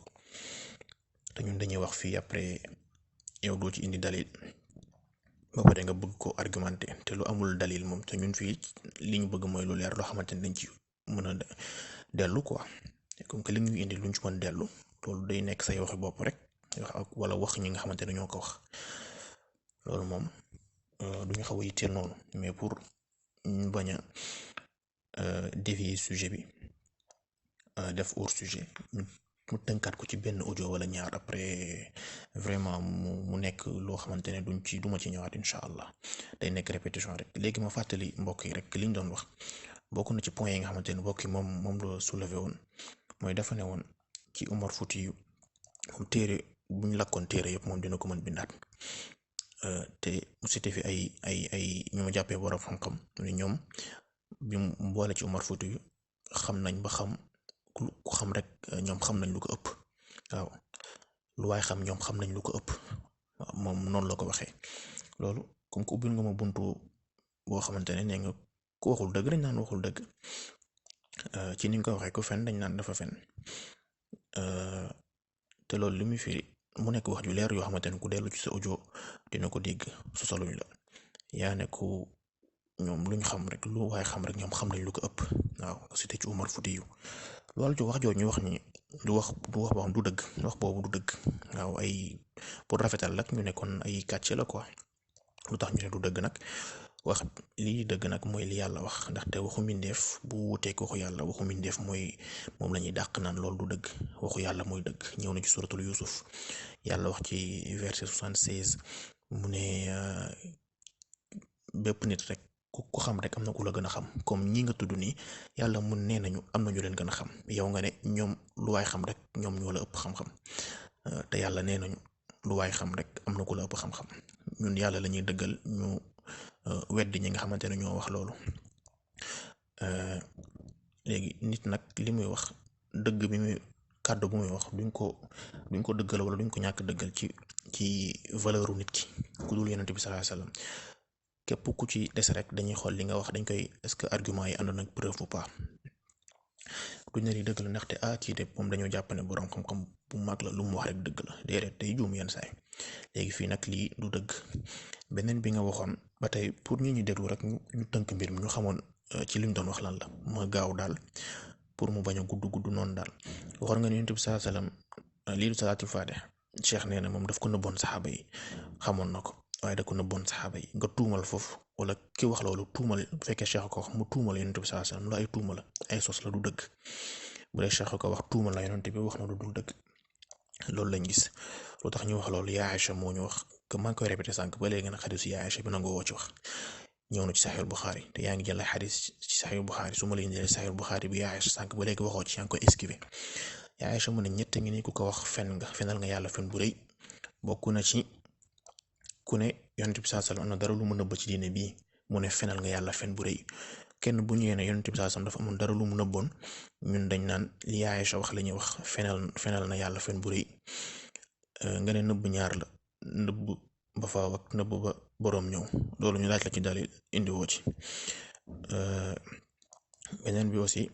te ñun dañuy wax fii après yow doo ci indi dalil ba pare nga bëgg ko argumenté te lu amul dalil moom te ñun fii li ñu bëgg mooy lu leer loo xamante ne dañ ci mën a dellu quoi comme que li ñu indi luñ ci mën dellu loolu day nekk say waxi bopp rek wala wax ñi nga xamante ne ñoo ko wax loolu moom duñu xaw a yitteel noonu mais pour ñu bañ a dévier sujet bi def hors sujet mu tënkaat ko ci benn audio wala ñaar après vraiment mu nekk loo xamante ne duma ci ñëwaat incha allah day nekk répétition rek léegi ma fàttali mbokk yi rek liñ doon wax bokk na ci point yi nga xamante ne mbokk yi moom la soulevé woon mooy dafa ne woon ci Umar Fuuti yu moom téere bu ñu lakkoon téere yëpp moom dina ko mën bindaat te mu cité fi ay ñu ma jàppee borom xam-xam ni ñoom bi mu boole ci Umar Fuuti yu xam nañ ba xam ku xam rek ñoom xam nañ lu ko ëpp waaw lu waay xam ñoom xam nañ lu ko ëpp waaw moom noonu la ko waxee loolu comme que ubbil nga ma buntu boo xamante ne nee nga ku waxul dëgg dañ naan waxul dëgg ci ni nga ko waxee ku fen dañ naan dafa fen te loolu li muy firi mu nekk wax ju leer yoo xamante ne ku dellu ci sa audio dina ko dégg sosaluñ la yaa ne ku ñoom luñ xam rek lu waaye xam rek ñoom xam nañ lu ko ëpp waaw cité ci Umar Fuuti yu loolu ci wax jooju ñu wax ni du wax boo xam du dëgg wax boobu du dëgg waaw ay pour rafetal rek ñu ne kon ay kàcce la quoi lu tax ñu ne du dëgg nag wax lii dëgg nag mooy li yàlla wax, ndaxte waxu mbindeef bu wuuteek waxu yàlla, waxu mbindeef mooy moom la ñuy dàq naan loolu du dëgg, waxu yàlla mooy dëgg. ñëw na ci suratul Yusuf, yàlla wax ci verset 76 mu ne bépp nit rek ku xam rek am na ku la gën a xam, comme ñi nga tudd nii yàlla mun nee nañu am na ñu leen gën a xam, yow nga ne ñoom lu waay xam rek ñoom ñoo la ëpp xam-xam. te yàlla nee nañu lu waay xam rek am na ku la ëpp xam-xam. ñun yàlla la ñuy dëggal, ñu weddi ñi nga xamante ne ñoo wax loolu. léegi nit nag li muy wax dëgg bi muy kàddu bu muy wax duñ ko dëggal wala duñ ko ñàkk dëggal ci valeuru nit ki ku dul yonent bi sallallahu alayhi wasallam. képp ku ci des rek dañuy xool li nga wax dañ koy est-ce que argument yi àndoon ak preuve ou pas. duñ ne li dëgg la ndaxte kii de moom dañoo jàpp ne boroom xam-xam bu mag la, lu mu wax rek dëgg la, déedéet day juum yenn saay. léegi fii nag lii du dëgg. beneen bi nga waxoon ba tey pour ñu déglu rek ñu tënk mbir mi ñu xamoon ci liñ doon wax lan la ma gaaw daal pour mu bañ a gudd noonu daal. waxoon nga ne yonent bi sallallahu alayhi wasallam lii du salaatul faatih, Cheikh nee na moom daf ko nëbboon saxaaba yi, xamoon na ko waaye da ko nëbboon saxaaba yi. nga tuumal foofu wala ki wax loolu tuumal, bu fekkee Cheikh ko wax mu tuumal yonent bi sallallahu alayhi wasallam lu ay tuuma la, ay sos la, du dëgg. bu dee Cheikh ko wax tuumal la yonent bi wax na lu dul dëgg. loolu lañ gis. lu tax ñu wax loolu yaa Aïcha moo ñu wax que maa ngi koy répété sànq ba léegi nag xadisu yaa Aïcha bi nangoo woo ci wax. ñëw na ci Sahih Bukhari te yaa ngi jël ay xadis ci Sahih Bukhari, su ma la indee Sahih Bukhari bi yaa Aïcha sànq ba léegi waxoo ci, yaa ngi koy esquiver. yaa Aïcha mu ne ñett ngi ni ku ko wax fenal nga yàlla fen bu rëy. bokk na ci ku ne yonent bi sallallahu alayhi wasallam am na dara lu mu nëbb ci diine bii, mu ne fenal nga yàlla fen bu rëy. kenn bu ñëwee ne yonent bi sallallahu alayhi wasallam dafa amoon dara lu mu nëbboon, ñun dañ naan li yaa Aïcha wax la ñuy wax, fenal na yàlla fen bu rëy. nga ne nëbb ñaar la, nëbb ba faaw ak nëbb ba boroom ñëw, loolu ñu laaj la ci dalil indi woo ci. beneen bi aussi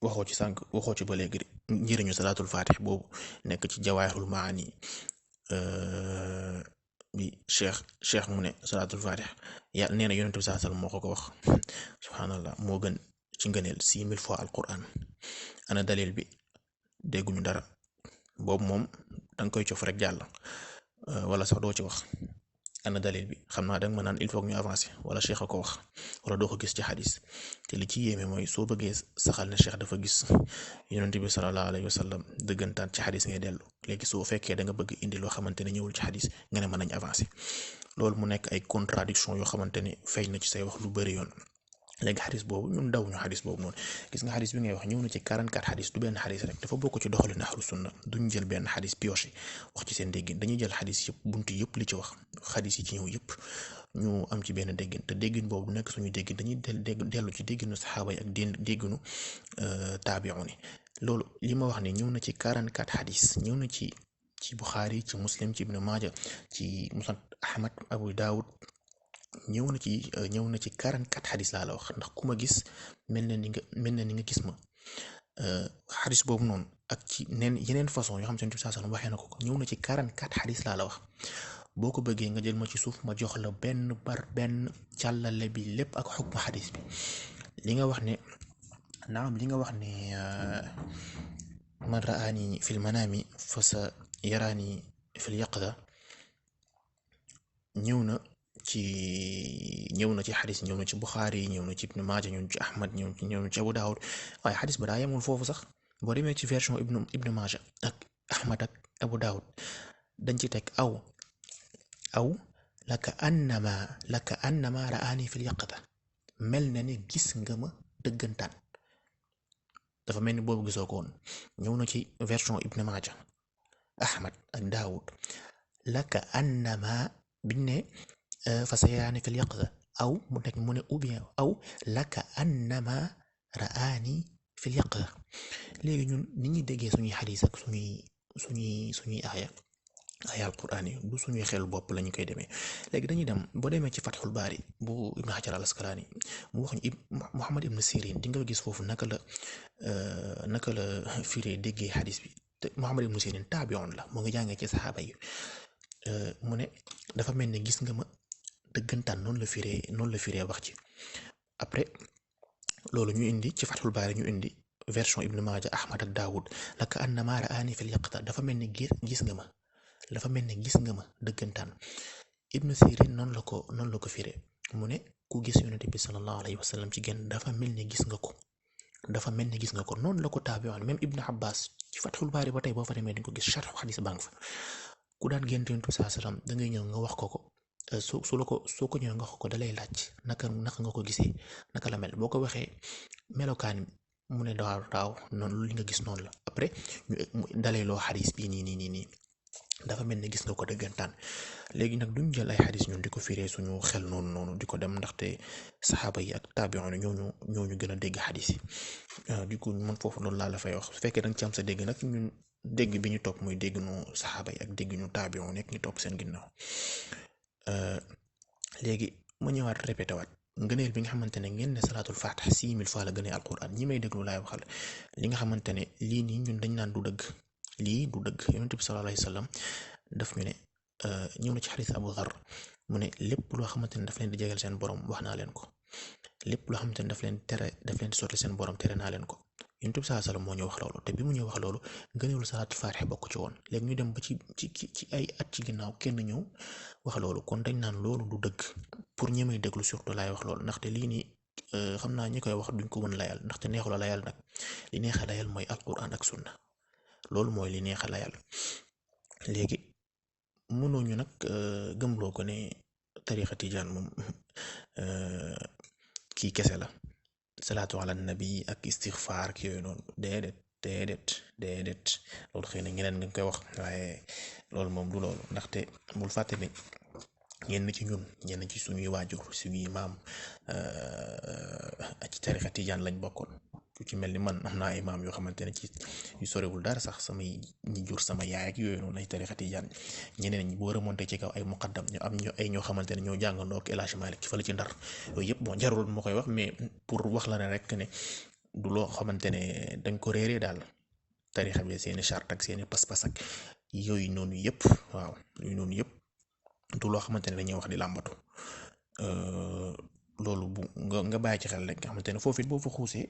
waxoo ci sànq, waxoo ci ba léegi njëriñu salaatul faatih boobu nekk ci jawaahirul maani bi cheikh mu ne salaatul faatih yàlla nee na yonent bi sallallahu alayhi wasallam moo ko wax subhanallah, moo gën ci ngëneel 6000 fois alquran. ana dalil bi? dégguñu dara. boobu moom danga koy cof rek jàll, wala sax doo ci wax. ana dalil bi? xam naa danga ma naan il faut que ñu avancer, wala cheikh a ko wax, wala doo ko gis ci xadis. te li ci yéeme mooy soo bëggee saxal ne cheikh dafa gis yonent bi sallallahu alayhi wasallam dëggantaan ci xadis ngay dellu. léegi soo fekkee da nga bëgg indi loo xamante ne ñëwul ci xadis nga ne mën nañ avancer. loolu mu nekk ay contradiction yoo xamante ne feeñ na ci say wax lu bari yoon. léegi xadis boobu ñun daw ñu xadis boobu noonu. gis nga xadis bi ngay wax ñëw na ci 44 xadis, du benn xadis rek, dafa bokk ci doxalin ahlu sunna. duñ jël benn xadis pioché wax ci seen déggin, dañuy jël xadis yëpp, buntu yëpp li ci wax, xadis yi ci ñëw yëpp ñu am ci benn déggin. te déggin boobu du nekk suñu déggin, dañuy dellu ci dégginu saxaaba yi ak dégginu taabi'un yi. loolu li ma wax ne ñëw na ci 44 xadis, ñëw na ci Bukhari, ci Muslim, ci Ibn Maaja, ci Musnad Ahmad, Abu Daawud, ñëw na ci 44 xadis laa la wax. ndax ku ma gis mel na ni nga gis ma. xadis boobu noonu ak ci yeneen façon yoo xam ne saa waxee na ko ñëw na ci 44 xadis laa la wax. boo ko bëggee nga jël ma ci suuf ma jox la benn par benn càllale bi lépp ak xukma xadis bi. li nga wax ne man raani fil manaami fa sa yaraani fil yaqda ñëw na ci xadis, ñëw na ci Bukhari, ñëw na ci Ibn Maaja, ñëw na ci Ahmad, ñëw na ci Abu Daawud. waaye xadis ba daa yemul foofu sax. boo demee ci version Ibn Maaja ak Ahmad ak Abu Daawud dañ ci teg aw laka annama raani fil yaqda, mel na ni gis nga ma dëggantaan. dafa mel ni boobu gisoo ko woon. ñëw na ci version Ibn Maaja, Ahmad ak Daawud, laka annama biñ ne fa sayaraani fil yaqza, aw mu nekk mu ne ou bien aw laka annama raani fil yaqza. léegi ñun ni ñuy déggee suñuy xadis ak suñuy aaya alquran yi du suñuy xel bopp lañu koy demee. léegi dañuy dem boo demee ci Fathul Baari bu Ibn Hajar al Asqalaani mu wax ñu Muhammad ibn Sirin, di nga gis foofu naka la firee déggee xadis bi. te Muhammad ibn Sirin taabi'un la, moo ngi jàngee ci saxaaba yi. mu ne dafa mel ne gis nga ma dëggantaan, noonu la firee wax ci. après loolu ñu indi ci Fathul Baari, ñu indi version Ibn Maaja, Ahmad ak Daawud, laka annama raani fil yaqta, dafa mel ne gis nga ma dëggantaan. Ibnu Sirin noonu la ko firee mu ne ku gis yonent bi sallallahu alayhi wa sallam ci genn dafa mel ni gis nga ko noonu la ko taabiwoon même Ibnu Abbas ci Fathul Baari ba tey boo fa demee di ko gis sharh xadis baa ngi fa ku daan gént yonent bi sallallahu alayhi wa sallam da ngay ñëw nga wax ko soo ko ñëwee nga wax ko dalay laaj naka nga ko gisee naka la mel boo ko waxee melokaan mu ne daaw noonu li nga gis noonu la après mu dalay loo xadis bii nii dafa mel ni gis nga ko dëggantaan léegi nag duñ jël ay xadis ñun di ko firee suñu xel noonu di ko dem ndaxte saxaaba yi ak taabiyoon ñooñu gën a dégg xadis yi di ko man foofu loolu laa la fay wax su fekkee danga ci am sa dégg nag ñun dégg bi ñu topp muy dégg ñu saxaaba yi ak dégg ñu taabiyoon nekk ñu topp seen ginnaaw léegi ma ñëwaat répété waat ngëneel bi nga xamante ne ngeen ne salaatul faatih 6000 fois la gënee alquran ñi may déglu laay waxal li nga xamante ne lii nii ñun dañ naan du dëgg lii du dëgg yonent bi sallallahu alayhi wa sallam daf ñu ne ñëw na ci xadis Abu Dhar mu ne lépp loo xamante ne daf leen di jegal seen borom wax naa leen ko lépp loo xamante ne daf leen di sotti seen borom tere naa leen ko yonent bi sallallahu alayhi wa sallam moo ñu wax loolu te bi mu ñëw wax loolu ngëneelu salaatul faatih bokk ci woon léegi ñu dem ba ci ay at ci ginnaaw kenn ñëw wax loolu kon dañ naan loolu du dëgg pour ñi may déglu surtout laay wax loolu ndaxte lii nii xam naa ñi koy wax duñ ko mën layal ndaxte neexu la layal nag li neex a layal mooy alquran ak sunna loolu mooy li neex a layal léegi mënooñu nag gëmloo ko ne tarixa tijaan moom kii kese la salaatu ala nabi ak istixfaar ki yooyu noonu déedéet loolu xëy na ñeneen nga koy wax waaye loolu moom du loolu ndaxte bul fàtte ne ñenn ci ñenn ci suñuy waajur suñuy maam ci tarixa tijaan lañ bokkoon ku ci mel ni man am naa ay maam yoo xamante ne ci yu sorewul dara sax samay ñi jur sama yaay ak yooyu noonu ay tarixa tijaan ñeneen ñi boo remonté ci kaw ay muqaddam ñu am ay ñoo xamante ne ñoo jàngandoo ak El Hadj Malick ci fële ci Ndar yooyu yëpp bon jarul moo koy wax mais pour wax la ne rek ne du loo xamante ne dañ ko réeree daal tarixa bi seeni charte ak seeni pas-pas ak yooyu noonu yëpp waaw yooyu noonu yëpp du loo xamante ne dañuy wax di làmbatu loolu bu nga bàyyi ci xel rek nga xamante ne foofu it boo fa xuusee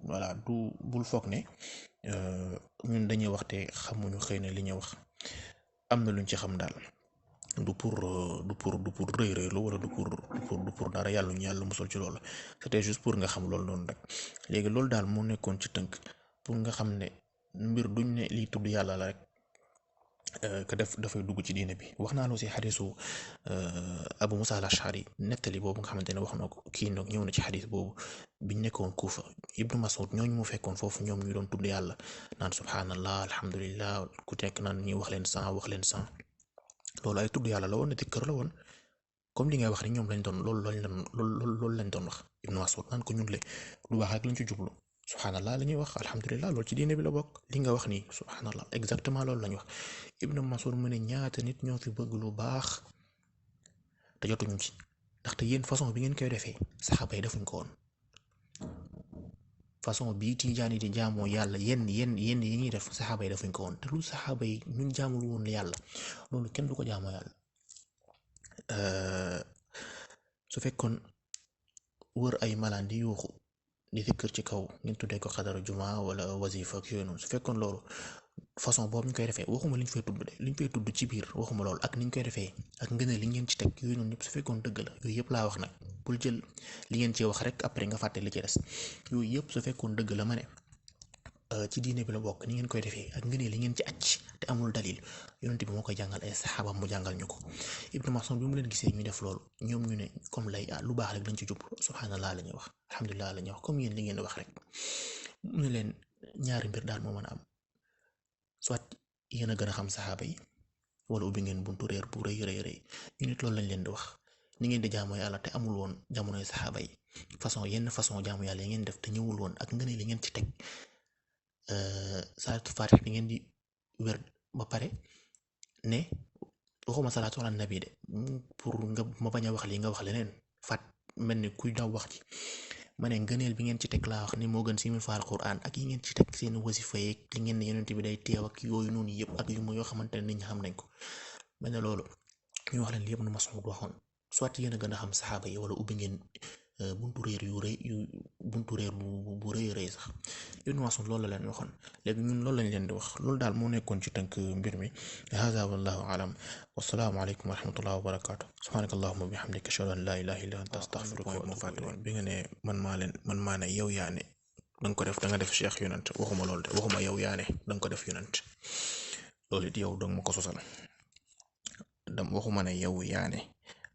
voilà bul foog ne ñun dañuy wax te xamuñu xëy na li ñuy wax am na luñ ci xam daal du pour rëy rëylu wala du pour dara yàlla musal ci loolu c'était juste pour nga xam loolu noonu rek léegi loolu daal moo nekkoon ci tënk pour nga xam ne mbir duñ ne lii tudd yàlla la rek que dafay dugg ci diine bi wax naa la aussi xadisu Abu Musa al-Ash'ari nettali boobu nga xamante ne wax na ko kii nag ñëw na ci xadis boobu biñ nekkoon Kuufa Ibnu Mas'ud ñooñu mu fekkoon foofu ñoom ñu doon tudd yàlla naan subhanallah alhamdulillah ku nekk naan ñuy wax leen 100 loolu ay tudd yàlla la woon ne dikkër la woon comme li ngay wax ni ñoom lañ doon loolu lañ doon wax Ibnu Mas'ud naan ko ñun le lu baax rek lañ ci jublu subhanallah la ñuy wax alhamdulillah loolu ci diine bi la bokk li nga wax nii subhanallah exactement loolu lañ wax Ibnu Mas'ud mu ne ñaata nit ñoo fi bëgg lu baax te jotuñu ci ndaxte yéen façon bi ngeen koy defee saxaaba yi defuñ ko woon façon bii tijaan yi di jaamoo yàlla yenn yi ñuy def saxaaba yi defuñ ko woon te lu saxaaba yi ñun jaamul woon yàlla loolu kenn du ko jaamoo yàlla su fekkoon wër ay malaan di yuuxu di sikkër ci kaw ngeen tuddee ko xadara juma wala wasifa ak yooyu noonu su fekkoon loolu façon boobu ñu koy defee waxuma liñ fay tudd de liñ fay tudd ci biir waxuma loolu ak niñ koy defee ak ngëneel li ngeen ci teg yooyu noonu yëpp su fekkoon dëgg la yooyu yëpp laa wax nag bul jël li ngeen ci wax rek après nga fàtte li ci des yooyu yëpp su fekkoon dëgg la ma ne ci diine bi la bokk ni ngeen koy defee ak ngëneel li ngeen ci acc te amul dalil yonent bi moo koy jàngal ay saxaaba mu jàngal ñu ko Ibnu Mas'ud bi mu leen gisee ñu def loolu ñoom ñu ne comme lay lu baax rek lañ ci jublu subhanallah la ñuy wax alhamdulilah la ñuy wax comme yéen li ngeen wax rek mu ne leen ñaari mbir daal moo mën a am soit yéen a gën a xam saxaaba yi wala ubbi ngeen buntu réer bu rëy ñu nit loolu lañ leen di wax ni ngeen di jaamoo yàlla te amul woon jamonoy saxaaba yi yenn façon jaamu yàlla yi ngeen def te ñëwul woon ak ngëneel li ngeen ci teg salaatu faatix bi ngeen di wér ba pare ne waxuma salaatu ala nabi de pour nga ma bañ a wax lii nga wax leneen fat mel ni kuy daw wax ci ma ne ngëneel bi ngeen ci teg laa wax ni moo gën 6000 fois alquran ak yi ngeen ci teg seen wasifa yeeg li ngeen ne yonent bi day teew ak yooyu noonu yëpp ak yu mu yoo xamante ne nit ñi xam nañ ko mel ne loolu ñu wax leen li yëpp nu Mas'ud waxoon soit yéen a gën a xam saxaaba yi wala ubbi ngeen buntu réer yu rëy yu buntu réer bu rëy rëy sax Ibn Mas'ud loolu la leen waxoon léegi ñun loolu lañ leen di wax loolu daal moo nekkoon ci tënk mbir mi hada wallahu alam wasalaamu aleykum wa rahmatullahi wa barakaatu subhanaka allahumma wa bihamdika ashhadu an la ilaha illa anta astaghfiruka wa atubu ilayk bi nga ne man maa ne yow yaa ne danga ko def danga def cheikh yonent waxuma loolu de waxuma yow yaa ne danga ko def yonent loolu it yow danga ma ko sosal waxuma ne yow yaa ne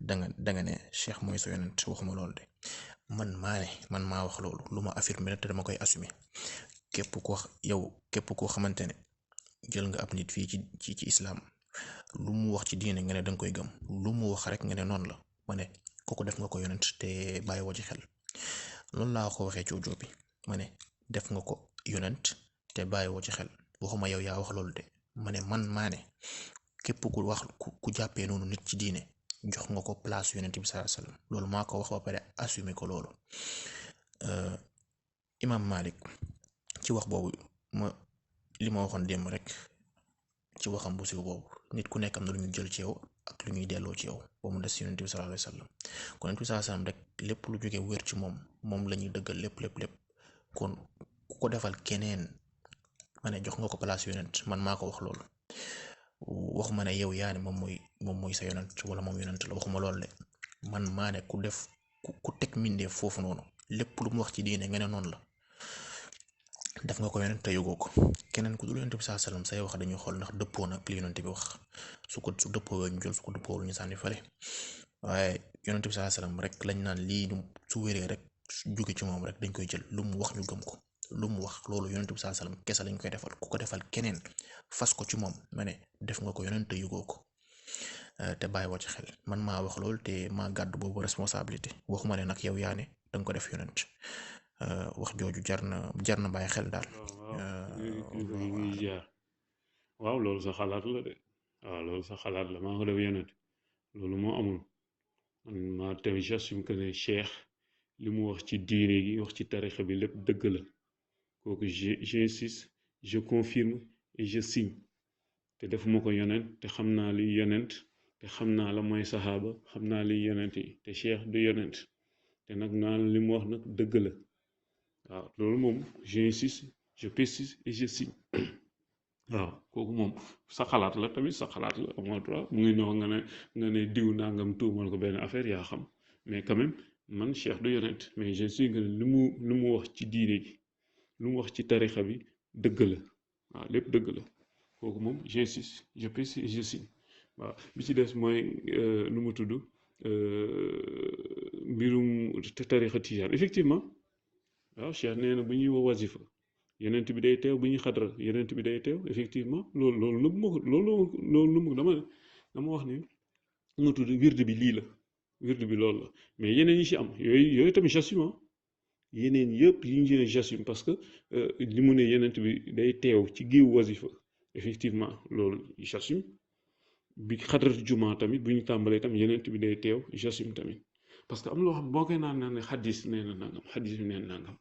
danga ne cheikh mooy sa yonent waxuma loolu de man maa wax loolu lu ma affirmer te dama koy assumer képp koo xamante ne jël nga ab nit fii ci islam lu mu wax ci diine nga ne danga koy gëm lu mu wax rek nga ne noonu la ma ne kooku def nga ko yonent te bàyyi woo ci xel loolu laa ko waxee ci audio bi ma ne def nga ko yonent te bàyyi woo ci xel waxuma yow yaa wax loolu de ma ne man maa ne képp ku wax ku jàppee noonu nit ci diine jox nga ko place yonent bi sallallahu alayhi wasallam loolu maa ko wax ba pare assumer ko loolu imam Malik ci wax boobu li ma waxoon démb rek ci waxam bu siiw boobu nit ku nekk am na lu ñu jël ci yow ak lu ñuy delloo ci yow ba mu des yonent bi sallallahu alayhi wasallam kon yonent bi sallallahu alayhi wasallam rek lépp lu jógee wér ci moom la ñuy dëggal lépp kon ku ko defal keneen ma ne jox nga ko place yonent man maa ko wax loolu waxuma ne yow yaa ne moom mooy sa yonent wala moom yonent la waxuma loolu de man maa ne ku teg mindee foofu noonu lépp lu mu wax ci diine nga ne noonu la def nga ko yonent te yógoo ko keneen ku dul yonent bi sallallahu alayhi wasallam say wax dañuy xool ndax dëppoo nag li yonent bi wax su dëppoo ñu jël su ko dëppoo lu ñu sànni fale waaye yonent bi sallallahu alayhi wasallam rek lañ naan lii su wéree rek jóge ci moom rek dañ koy jël lu mu wax ñu gëm ko lu mu wax loolu yonent bi sallallahu alayhi wasallam kese lañ koy defal ku ko defal keneen fas ko ci moom ma ne def nga ko yonent te yógoo ko te bàyyi woo ci xel man maa wax loolu te maa gàddu boobu responsabilité waxuma ne nag yow yaa ne danga ko def yonent wax jooju jar na bàyyi xel daal. waaw loolu sa xalaat la de waaw loolu sa xalaat la maa ko def yonent loolu moo amul man maa teew j'assume que ne cheikh li mu wax ci diine gi wax ci tarixa bi lépp dëgg la kooku j'insiste je confirme et je signe te defuma ko yonent te xam naa li yonent te xam naa la mooy saxaaba xam naa li yonent yi te cheikh du yonent te nag naa li mu wax nag dëgg la waaw loolu moom j'insiste je persiste et je signe waaw kooku moom sa xalaat la tamit sa xalaat la amoo droit mu ngi ñëw nga ne diw nangam tuumal ko benn affaire yaa xam mais quand même man cheikh du yonent mais je suis que lu mu wax ci diine gi lu mu wax ci tarixa bi dëgg la waaw lépp dëgg la kooku moom j'insiste je persiste et je signe waaw bi ci des mooy lu mu tudd mbirum tarixa tijaan effectivement waaw cheikh nee na bu ñuy woo wasifa yenent bi day teew bu ñuy xadra yenent bi day teew effectivement loolu nëbb ma ko loolu nëbb dama wax ni nga tudd wird bi lii la wird bi loolu la mais yeneen yi ci am yooyu tamit j'assume yeneen yëpp yi ñu ne j'assume parce que li mu ne yenent bi day teew ci giiw wasifa effectivement loolu j'assume bi xadratu juma tamit bu ñu tàmbalee tamit yenent bi day teew j'assume tamit parce que am loo xam boo koy naan ne xadis nee na nangam xadis bi nee na nangam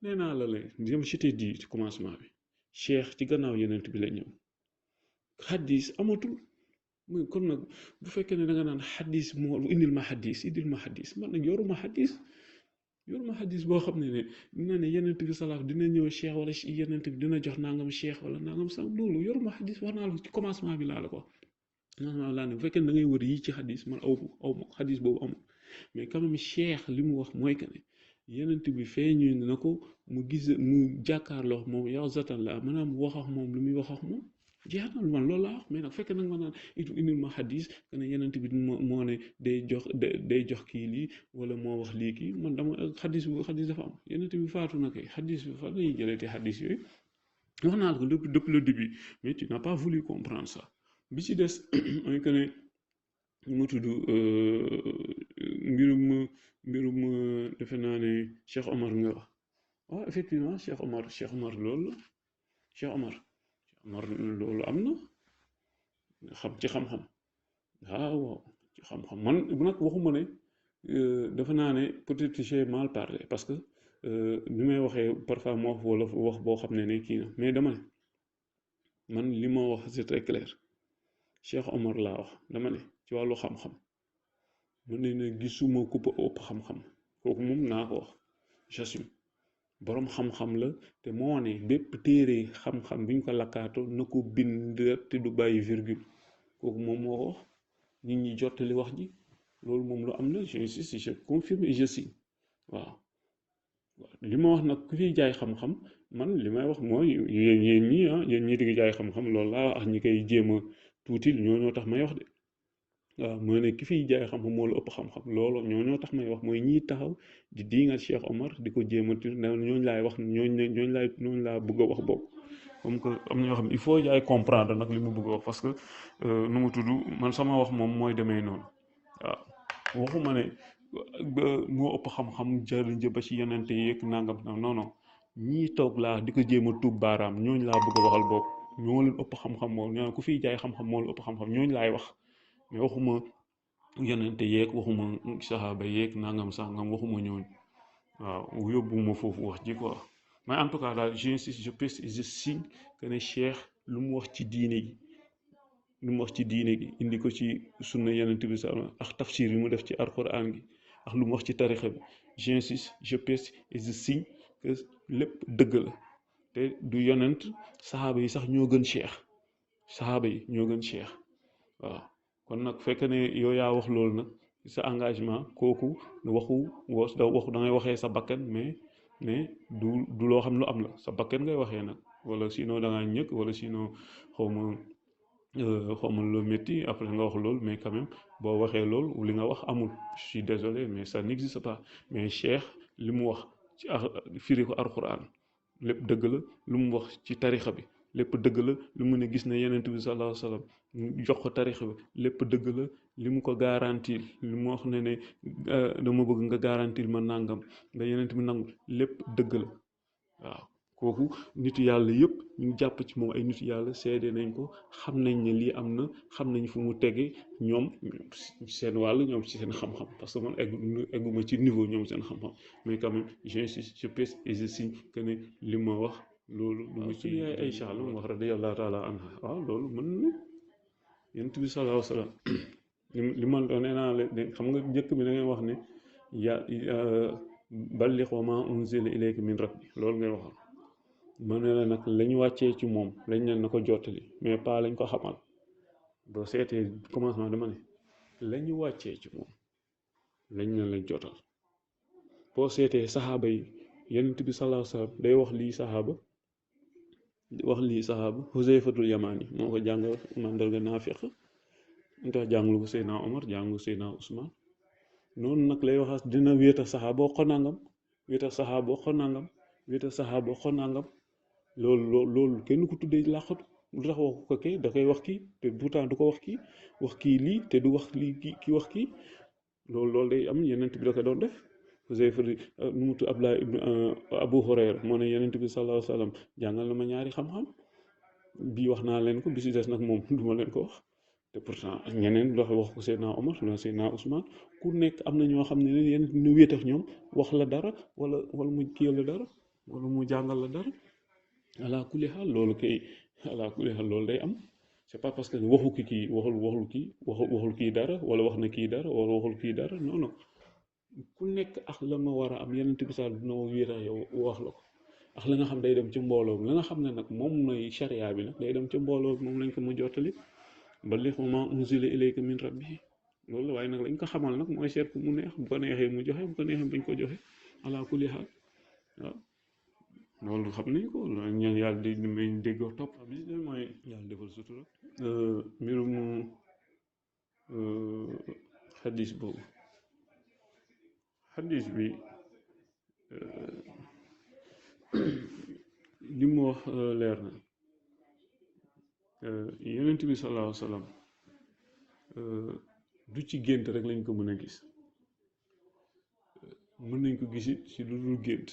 nee naa la je t'ai dit ci commencement bi cheikh ci gannaaw yenent bi la ñëw xadis amatul muy kon nag bu fekkee ne da nga naan xadis moo indil ma xadis man nag yoruma xadis boo xam ne dina ne yenent bi salaam dina ñëw cheikh wala yenent bi dina jox nangam cheikh wala nangam sax loolu yoruma xadis wax naa la ci commencement bi laa la ko laa ne bu fekkee ne da ngay wër yi ci xadis man aw ma xadis boobu amul mais quand même cheikh li mu wax mooy que ne yenent bi feeñu na ko mu gis mu jàkkaarloo moom yow zatan la maanaam wax ak moom lu muy wax ak moom jeex na man loolu laa wax mais nag fekkee nag ma naan indil ma xadis que ne yenent bi moo ne day jox kii lii wala moo wax lii kii man dama xadis dafa am yenent bi faatu na kay xadis bi fan lañuy jëlee te xadis yooyu wax naa la ko depuis le début mais tu n'as pas voulu comprendre ça bi ci des mooy que ne mu tudd mbirum defe naa ne Cheikh Omar nga wax waaw effectivement Cheikh Omar loolu la Cheikh Omar loolu am na xam ci xam-xam waaw ci xam-xam man bu nag waxuma ne defe naa ne peut-être j'ai mal parlé parce que ni may waxee parfois ma wax wala wax boo xam ne kii na mais dama ne man li ma wax c'est très clair Cheikh Omar laa wax dama ne ci wàllu xam-xam mu ne gisuma ku ëpp xam-xam kooku moom naa ko wax j'assume boroom xam-xam la te moo ne bépp téere xam-xam bi ñu ko lakkaatoo na ko bind te du bàyyi virgule kooku moom moo ko wax nit ñi jottali wax ji loolu moom lu am la j'insiste je confirme et je signe waaw li ma wax nag ku fiy jaay xam-xam man li may wax mooy yéen ñi yéen ñi di jaay xam-xam loolu laa wax ñi koy jéem a tuutil ñoo tax may wax de waaw mooy ne ki fiy jaay xam-xam moo la ëpp xam-xam loolu ñoo tax may wax mooy ñiy taxaw di diingat Cheikh Omar di ko jéem a tuuti ñooñu laay wax ñooñu laa bëgg a wax boobu comme que am na ñoo xam ne il faut yaay comprendre nag li mu bëgg a wax parce que nu mu tudd man sama wax moom mooy demee noonu waaw waxuma ne moo ëpp xam-xam jëriñ ba ci yenente yeeg nangam non non ñii toog laa di ko jéem a tuub baaraam ñooñu laa bëgg a waxal boobu ñoo leen ëpp xam-xam moom ñoo ku fiy jaay xam-xam moo la ëpp xam-xam ñooñu laay wax mais waxuma yenente yeeg waxuma saxaaba yeeg nangam sangam waxuma ñooñu waaw yóbbuma foofu wax ji quoi mais en tout cas daal j'insiste je pèse et je signe que ne Cheikh lu mu wax ci diine gi lu mu wax ci diine gi indi ko ci sunna yenente bi sa ak tafsir yi mu def ci alquran gi ak lu mu wax ci tarixa bi j'insiste je pèse et je signe que lépp dëgg la te du yonent saxaaba yi sax ñoo gën Cheikh saxaaba yi ñoo gën Cheikh waaw kon nag fekk ne yow yaa wax loolu nag sa engagement kooku waxu da ngay waxee sa bakkan mais du loo xam lu am la sa bakkan ngay waxee nag wala sinon da ngaa ñëkk wala sinon xawma lu métti après nga wax loolu mais quand même boo waxee loolu li nga wax amul je suis désolé mais ça n'existe pas mais Cheikh li mu wax ci firi ko alxuraan lépp dëgg la lu mu wax ci tarixa bi lépp dëgg la lu mu ne gis na yenent bi sallallahu alayhi wasallam jox ko tarixa bi lépp dëgg la li mu ko garantil li mu wax ne dama bëgg nga garantil ma nangam nga yenent bi nangu lépp dëgg la waaw kooku nitu yàlla yëpp ñu jàpp ci moom ay nitu yàlla seede nañ ko xam nañ ne lii am na xam nañ fu mu tege ñoom seen wàll ñoom ci seen xam-xam parce que man egguma ci niveau ñoom seen xam-xam mais quand même j'insiste je pèse et je signe que ne li ma wax loolu lu mu ci yaay Aïcha lu mu wax radiyallahu taala anha waaw loolu mën na yonent bi sallallahu alayhi wasallam li man doon nee naa leen xam nga njëkk bi da ngay wax ne balligh wa ma unzila ilayka min rabbi loolu ngay waxal ma ne la nag la ñu wàccee ci moom lañ leen na ko jottali mais pas lañ ko xamal boo seetee commencement dama ne la ñu wàccee ci moom lañ leen lañ jotal boo seetee saxaaba yi yonent bi sallallahu alayhi wasallam day wax lii saxaaba Huzayfatul Yamani moo ko jàngal mandarga naafiq ñu tax jànglu ko Seydina Omar jànglu Seydina Ousmane noonu nag lay waxaat dina wéeta saxaaba xo nangam wéeta saxaaba xo nangam wéeta saxaaba xo nangam loolu kenn ku tuddee làqatu lu tax wax ko kii da koy wax kii te pourtant du ko wax kii lii te du wax lii kii wax kii loolu day am yenent bi da ko doon def Huzayfa nu mu tudd Abdullah ibn Abu Hurayra moo ne yenent bi sallallahu alayhi wasallam jàngal na ma ñaari xam-xam bii wax naa leen ko bi si des nag moom duma leen ko wax te pourtant ñeneen wax ko Seydina Omar la Seydina Ousmane ku nekk am na ñoo xam ne yenn ñu wéet ak ñoom wax la dara wala mu kiyal la dara wala mu jàngal la dara ala kulli xaal loolu loolu day am c'est pas parce que waxu kii waxul kii dara wala wax na kii dara wala waxul kii dara non non ku nekk ak la nga war a am yeneen bi sax dina wéet ak yow wax la ko ak la nga xam day dem ci mbooloo la nga xam ne nag moom mooy charia bi nag day dem ci mbooloo moom lañ ko mu jottali balligh maa unzila ilayka min rabbi loolu waaye nag lañ ko xamal nag mooy seet ku mu neex bu ko neexee mu joxe bu ko neexee bañ ko joxe ala kulli xaal waaw loolu xam nañ ko ñaan yàlla di may déggoo topp bi mooy yàlla defal sutura mbirum xadis boobu xadis bi li mu wax leer na yonent bi sallallahu alayhi wasallam du ci gént rek lañ ko mën a gis mën nañ ko gis ci lu dul gént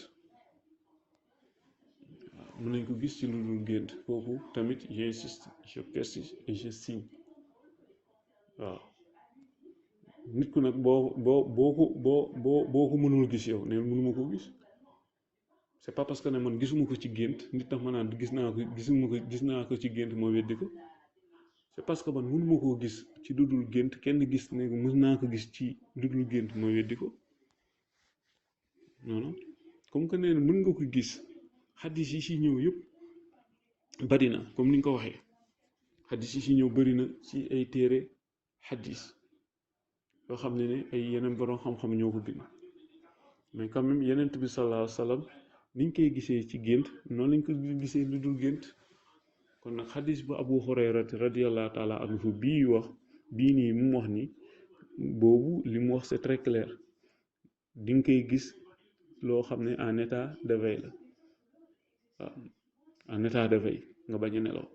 waaw mën nañ ko gis ci lu dul gént kooku tamit j'insiste je persiste et je signe waaw nit ku nag boo ko mënul gis yow ne mënuma ko gis c'est pas parce que ne man gisuma ko ci gént nit tax ma naan gis naa ko ci gént moo weddi ko c'est parce que man mënuma koo gis ci lu dul gént kenn gis ne mën naa ko gis ci lu dul gént moo weddi ko non non comme que nee na mën nga ko gis xadis yi ci ñëw yëpp bari na comme ni nga ko waxee xadis yi ci ñëw bari na ci ay téere xadis yoo xam ne ay yeneen borom xam-xam ñoo ko bind mais quand même yenent bi sallallahu alayhi wa sallam niñ koy gisee ci gént noonu lañ ko gisee lu dul gént kon nag xadis bu Abu Hurayrata radiyallahu taala anhu bii wax bii nii mu wax ni boobu li mu wax c'est très clair di nga koy gis loo xam ne en état de veille la waaw en état de veille nga bañ a nelaw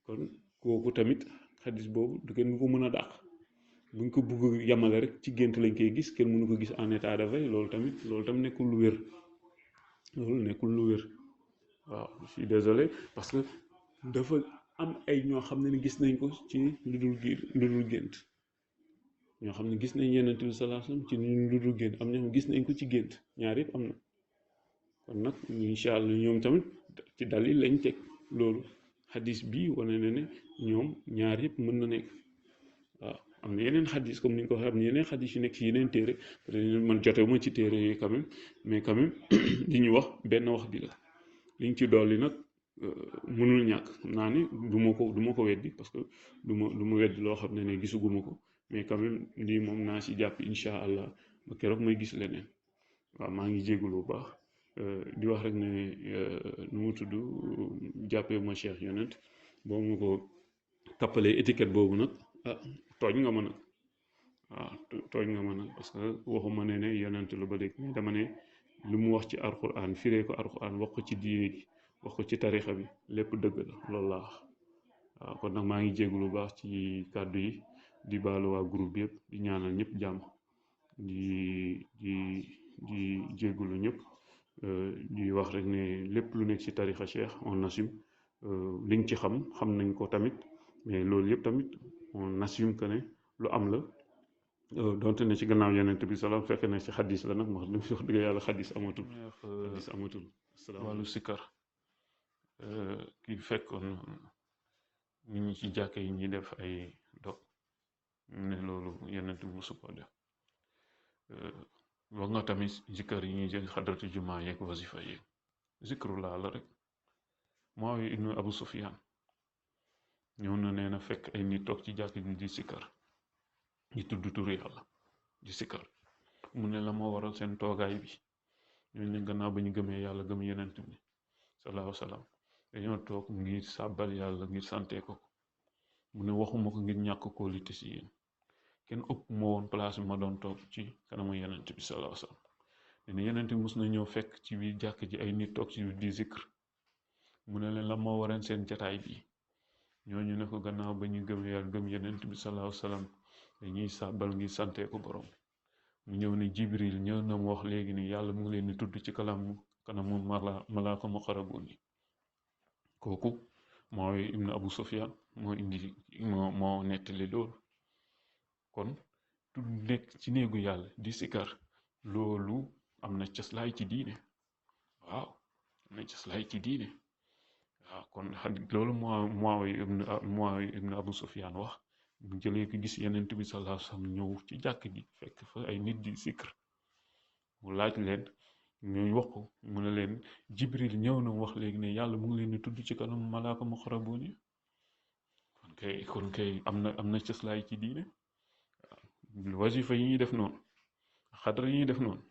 kon kooku tamit xadis boobu du kenn du ko mën a dàq buñ ko bugg yamale rek ci gént lañ koy gis kenn mënu ko gis en état de veille loolu tam nekkul lu wér loolu nekkul lu wér waaw je suis désolé parce que dafa am ay ñoo xam ne gis nañ ko ci lu dul gént ñoo xam ne gis nañ Yonent bi sallallahu alayhi wasallam ci lu dul gént am ñoo xam gis nañ ko ci gént ñaar yëpp am na kon nag incha allah ñoom tamit ci dalil lañ teg loolu xadis bi wane na ne ñoom ñaar yëpp mën na nekk waaw am na yeneen xadis comme ni ñu ko waxee am na yeneen xadis yu nekk ci yeneen téere peut-être man jotewuma ci téere yooyu quand même mais quand même li ñu wax benn wax bi la liñ ci dolli nag mënul ñàkk xam naa ni du ma ko weddi parce que du ma weddi loo xam ne gisuguma ko mais quand même lii moom naa si jàpp incha allah ba keroog may gis leneen waaw maa ngi jégalu bu baax di wax rek ne nu mu tudd jàppee ma Cheikh Yonent boo ma ko tappalee étiquette boobu nag tooñ nga ma nag waaw tooñ nga ma nag parce que waxuma ne Yonent lu ba léegi mais dama ne lu mu wax ci alquran firee ko alquran wax ko ci diine gi wax ko ci tarixa bi lépp dëgg la loolu laa wax waaw kon nag maa ngi jégalu lu baax ci kàddu yi di baalu waa groupe bi yëpp di ñaanal ñëpp jàmm di jégalu ñëpp di wax rek ne lépp lu nekk ci tarixa Cheikh on assume liñ ci xam nañ ko tamit mais loolu yëpp tamit on assume que ne lu am la donte ne ci gannaaw Yonent bi salaam fekk na ci xadis la nag wax dëgg yàlla xadis amatul wàllu sikkar ki fekkoon nit ñi ci jàkka yi ñuy def ay dog ne loolu Yonent bi musu ko def wax nga tamit zikkar yi ñuy jël xadratu jumaa yeeg wasifa yeeg zikru laa la rek Muawiya ibnu Abu Sufyaan ñëw na nee na fekk ay nit toog ci jàkk ji di sikkar di tudd turu Yàlla di sikkar mu ne la moo waral seen toogaay bi ñooñu ne gannaaw ba ñu gëmee yàlla gëm Yonent bi sallallahu alayhi wa sallam dañoo toog ngir sàbbal yàlla ngir sante ko mu ne waxuma ko ngir ñàkk kóolute si yéen kenn ëpp moo woon place bi ma doon toog ci kanamu Yonent bi sallallahu alayhi wa sallam ne Yonent bi mus na ñëw fekk ci biir jàkk ji ay nit toog ci di zikr mu ne leen la moo waral seen jataay bi ñooñu ne ko gannaaw ba ñu gëm yàlla gëm Yonent bi sallallahu alayhi wa sallam dañuy sàbbal ngir sante ko borom mu ñëw ne Jibril ñëw na mu wax léegi ni yàlla mu ngi leen di tudd ci kanamu malaaka muqarrabuun yi kooku mooy ibnu Abu Sufyaan moo nettali loolu kon tudd nekk ci néegu yàlla di sikar loolu am na cëslaay ci diine waaw am na cëslaay ci diine waaw kon loolu mooy ibnu Abu Sufyaan wax bu jëlee ko gis Yonent bi sallallahu alayhi wa sallam ñëw ci jàkk ji fekk fa ay nit di sikr mu laaj leen ñuy wax ko mu ne leen Jibril ñëw na wax léegi ne yàlla mu ngi leen di tudd ci kanam malaaka muqarrabuun yi kon kay am na cëslaay ci diine wasifa yi ñuy def noonu xadra yi ñuy def noonu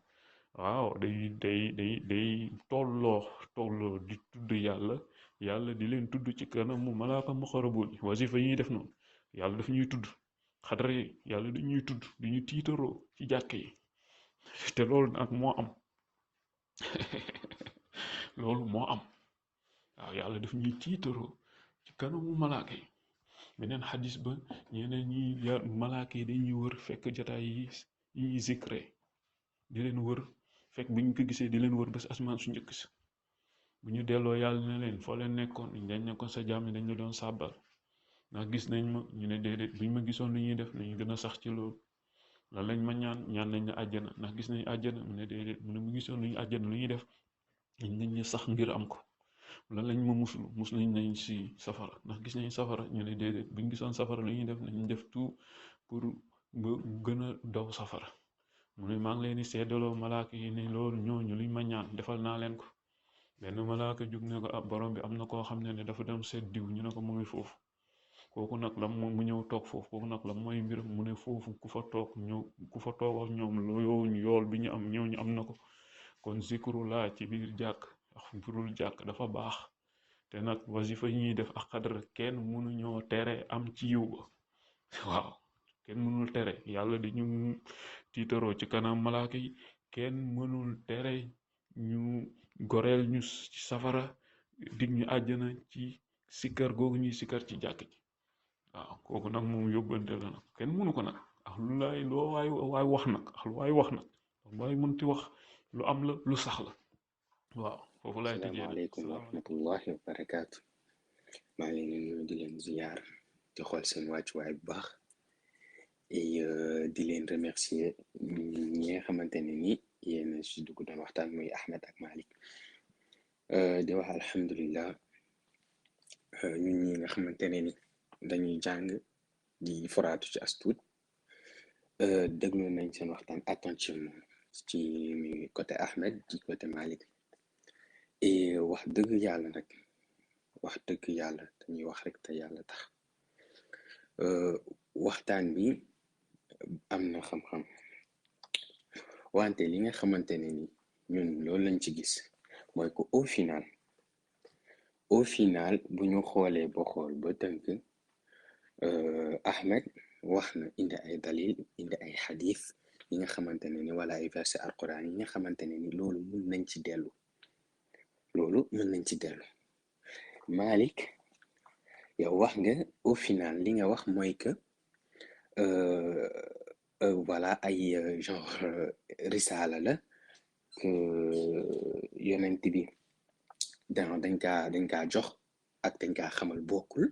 waaw day tolloo di tudd yàlla di leen tudd ci kanamu malaaka muqarrabuun yi wasifa yi ñuy def noonu yàlla daf ñuy tudd xadra yi yàlla dañuy tudd di ñu tiitaroo ci jàkk yi te loolu nag moo am loolu moo am waaw yàlla daf ñuy tiitaroo ci kanamu malaaka yi beneen xadis ba ñeneen ñi malaaka yi dañuy wër fekk jataay yi ñuy zikre di leen wër fekk bu ñu ko gisee di leen wër ba si asmaan su njëkk si bu ñu delloo yàlla ne leen foo leen nekkoon dañ nekkoon sa jàmm dañ la doon sàbbal ndax gis nañ ma ñu ne déedéet buñ ma gisoon lu ñuy def nañu gën a sax ci loolu lan lañ ma ñaan nañ la àjjana ndax gis nañ àjjana mu ne déedéet mu ne mu gisoon lu ñu àjjana lu ñuy def nañ la sax ngir am ko lan lañ ma mus nañ si safara ndax gis nañ safara ñu ne déedéet buñ gisoon safara lu ñuy def nañ def tout pour ba gën a daw safara mu ne maa ngi leen di seddaloo malaaka yi ne loolu ñooñu luñ ma ñaan defal naa leen ko benn malaaka jug ne ko ah borom bi am na koo xam ne dafa dem seet diw ñu ne ko mu ngi foofu kooku nag la mu ñëw toog foofu kooku nag la mooy mbiram mu ne foofu ku fa toog ñëw ku fa toog ak ñoom loolu yool bi ñu am ñooñu am na ko kon zikrullah ci biir jàkk ak burul jàkk dafa baax te nag wasifa yi ñuy def ak xadra kenn mënuñoo tere am ci yiw ba waaw kenn mënul tere yàlla di ñu tiitaroo ci kanam malaaka yi kenn mënul tere ñu goreel ñu ci safara dig ñu àjjana ci sikkar googu ñuy sikkar ci jàkk ji waaw kooku nag moom yóbbante la nag kenn mënu ko nag ak lu lay loo waay wax nag ak lu waay wax nag waay mënti wax lu am la lu sax la waaw foofu laay tëjee nag asalaamaaleykum wa rahmatullahi wa barakaatu maa ngi leen di nuyu di leen ziyaar di xool seen wàccuwaay bu baax et di leen remercier ñi nga xamante ne ni yéen si dugg doon waxtaan muy Ahmed ak Malick di wax alhamdulillah ñun ñi nga xamante ne ni dañuy jàng di foraatu ci astuut déglu nañ seen waxtaan attentivement ci côté Ahmed ci côté Malick et wax dëgg yàlla nag wax dëgg yàlla dañuy wax rek te yàlla tax waxtaan bi am na xam-xam wante li nga xamante ne ni ñun loolu lañ ci gis mooy que au final bu ñu xoolee ba xool ba tënk Ahmed wax na indi ay dalil indi ay xadis yi nga xamante ne ni wala ay verset alquran yi nga xamante ne ni loolu mën nañ ci dellu Malick yow wax nga au final li nga wax mooy que voilà ay genre risaala la que yonent bi dañ kaa jox ak dañ kaa xamal bokkul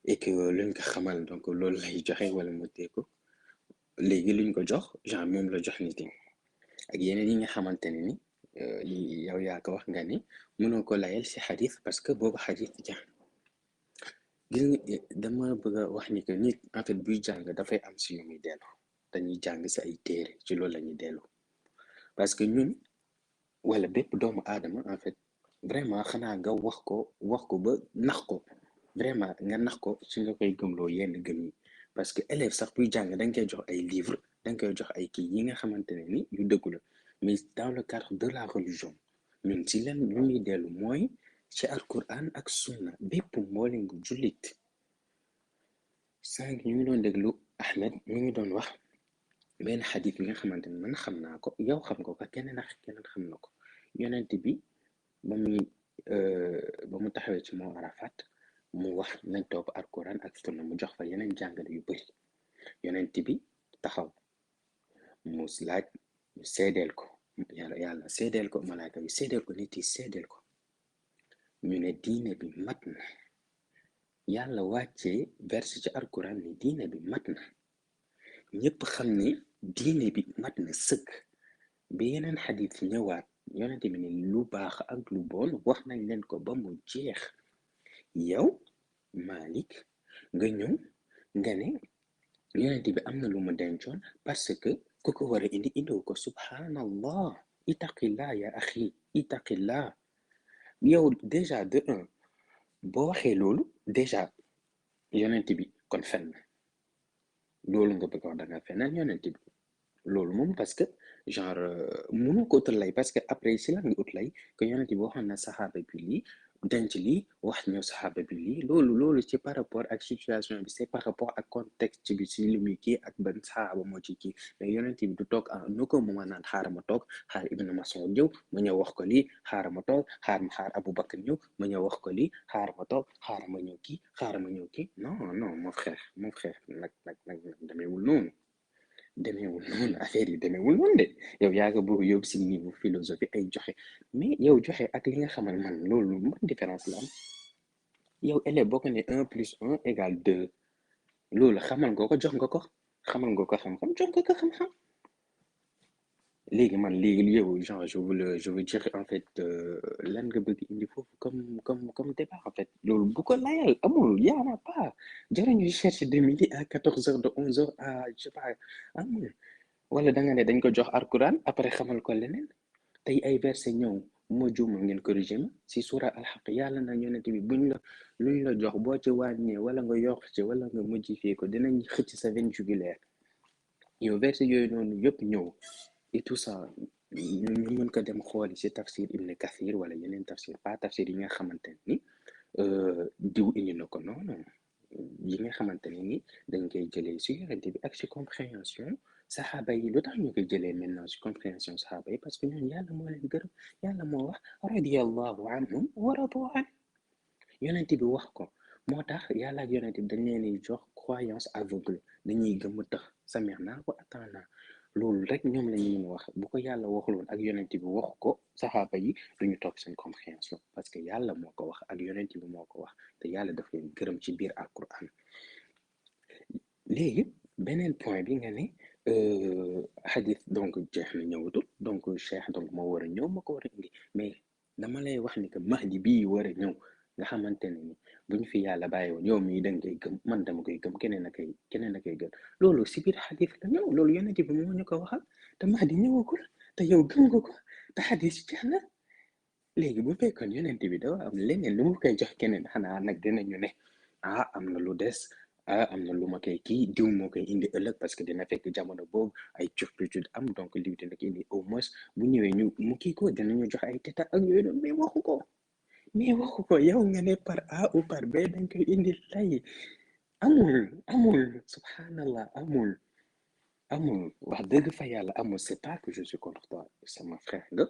et que luñ ko xamal donc loolu lay joxe wala mu tee ko léegi luñ ko jox genre moom la jox nit ñi ak yeneen yi nga xamante ne ni yow yaa ko wax nga ni mënoo ko layal si xadis parce que boobu xadis jàng gis nga dama bëgg a wax ni que nit en fait buy jàng dafay am si yu muy dellu dañuy jàng si ay téere ci loolu la ñuy dellu parce que ñun wala bépp doomu aadama en fait vraiment xanaa nga wax ko ba nax ko vraiment nga nax ko si nga koy gëmloo yenn gëm yi parce que élève sax buy jàng da nga koy jox ay livre da nga koy jox ay kii yi nga xamante ne ni yu dëggu la mais dans le cadre de la religion ñun si leen lu ñuy dellu mooy ci alquran ak sunna bépp mboolem bu jullit sànq ñu ngi doon déglu Ahmed ñu ngi doon wax benn xadis bi nga xamante ne man xam naa ko yow xam nga ko keneen ak keneen xam na ko yonent bi ba mu taxawee ci moo Arafat mu wax nañ topp alquran ak sunna mu jox fa yeneen jàngale yu bëri yonent bi taxaw mu laaj ñu seedeel ko yàlla seedeel ko malaaka bi seedeel ko nit yi seedeel ko ñu ne diine bi mat na yàlla wàccee verset ci alquran ni diine bi mat na ñëpp xam ne diine bi mat na sëkk bi yeneen xadis ñëwaat yonent bi ne lu baax ak lu bon wax nañ leen ko ba mu jeex yow Malick nga ñëw nga ne yonent bi am na lu mu dencoon parce que ku ko war a indi indiw ko subhanallah itaqillah ya axi itaqillah yow déjà de un boo waxee loolu déjà yonent bi kon fen na loolu nga bëgg wax da nga fenal yonent bi loolu moom parce que genre mënu ko utal lay parce que après si la nga ut lay que yonent bi waxoon na saxaaba bi lii denc lii wax ñëw saxaaba bi lii loolu ci par rapport ak situation bi c'est par rapport ak contexte bi si li muy kii ak ban saxaaba moo ci kii mais yonent bi du toog nu ko mu ma naan xaaral ma toog xaar Ibn Mas'ud ñëw ma ñëw wax ko lii xaaral ma toog xaar Aboubacar ñëw ma ñëw wax ko lii xaaral ma toog xaaral ma ñëw kii xaaral ma ñëw kii non mon frère nag demeewul noonu affaire yi demeewul noonu de yow yaa nga bëgg yóbbu si niveau philosophie ay joxe mais yow joxe ak li nga xamal man loolu man différence la am yow élève boo ko ne 1 + 1 = 2 loolu xamal nga ko jox nga ko xamal nga ko xam-xam jox nga ko xam-xam léegi man léegi yow genre je veux dire en fait lan nga bëgg indi foofu comme débat en fait loolu bu ko layal amul yaa na pas jërëñu chercher de midi à 14h de 11h à je sais pas amul wala da nga ne dañ ko jox alquran après xamal ko leneen tey ay verset ñëw moo juumul ngeen corrigé ma si sura alxaq yàlla na yonent bi luñ la jox boo ci wàññee wala nga yokk ci wala nga modifié ko dinañ xëcc sa veine jugulaire yow verset yooyu noonu yëpp ñëw et tout ça ñu mën ko dem xooli si tafsir ibn kathir wala yeneen tafsir pas tafsir yi nga xamante ni diw indi na ko non non yi nga xamante ne ni dañ koy jëlee si yonent bi ak si compréhension saxaaba yi lu tax ñu koy jëlee maintenant si compréhension saxaaba yi parce que ñoom yàlla moo leen gërëm yàlla moo wax radiyallahu anhum wa radu an yonent bi wax ko moo tax yàlla ak yonent bi dañ leen di jox croyance aveugle dañuy gëm a tax sami'na wa ata'na loolu rek ñoom la ñu wax bu ko yàlla waxuloon ak yonent bi wax ko saxaaba yi duñu topp seen compréhension parce que yàlla moo ko wax ak yonent bi moo ko wax te yàlla daf leen gërëm ci biir alquran léegi beneen point bi nga ne xadis donc jeex na ñëwatul donc cheikh donc moo war a ñëw ma ko war a indi mais dama lay wax ni que mahdi bii war a ñëw nga xamante ne ni buñ fi yàlla bàyyi woon yow mii danga koy gëm man dama koy gëm keneen a koy gëm loolu si biir xadis la ñëw loolu yonent bi moo ñu ko waxal te mahdi ñëwagul te yow gëm nga ko te xadis jeex na léegi bu fekkoon yonent bi dafa am leneen lu mu koy jox keneen xanaa nag dinañu ne am na lu des am na lu ma koy kii diw moo koy indi ëllëg parce que dina fekk jamono boobu ay turpitude am donc liw dina ko indi au moins bu ñëwee ñu mu kii ko dinañu jox ay teta ak yooyu noonu mais waxu ko yow nga ne par A ou par B dañ koy indi lay amul subhanallah amul wax dëgg fa yàlla amul c'est pas que je suis contre toi sama frère nga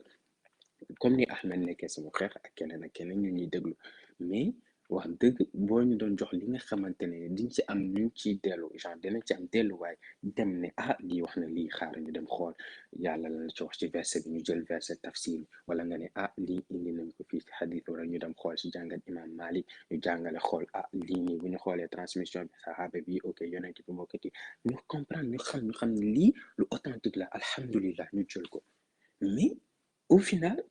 comme ni Ahmed nekkee sama frère ak keneen ñu ñuy déglu mais wax dëgg boo ñu doon jox li nga xamante ne diñ ci am ñu ciy dellu genre dinañ ci am delluwaay dem ne lii wax na lii xaar ñu dem xool yàlla la ci wax ci verset bi ñu jël verset tafsir wala nga ne lii indi nañ ko fii ci xadis wala ñu dem xool si jàngat imam Malik ñu jàngale xool lii nii bu ñu xoolee transmission bi saxaaba bi ok yonent bi moo ko kii ñu comprendre ñu xam ne lii lu authentique la alhamdulillah ñu jël ko mais au final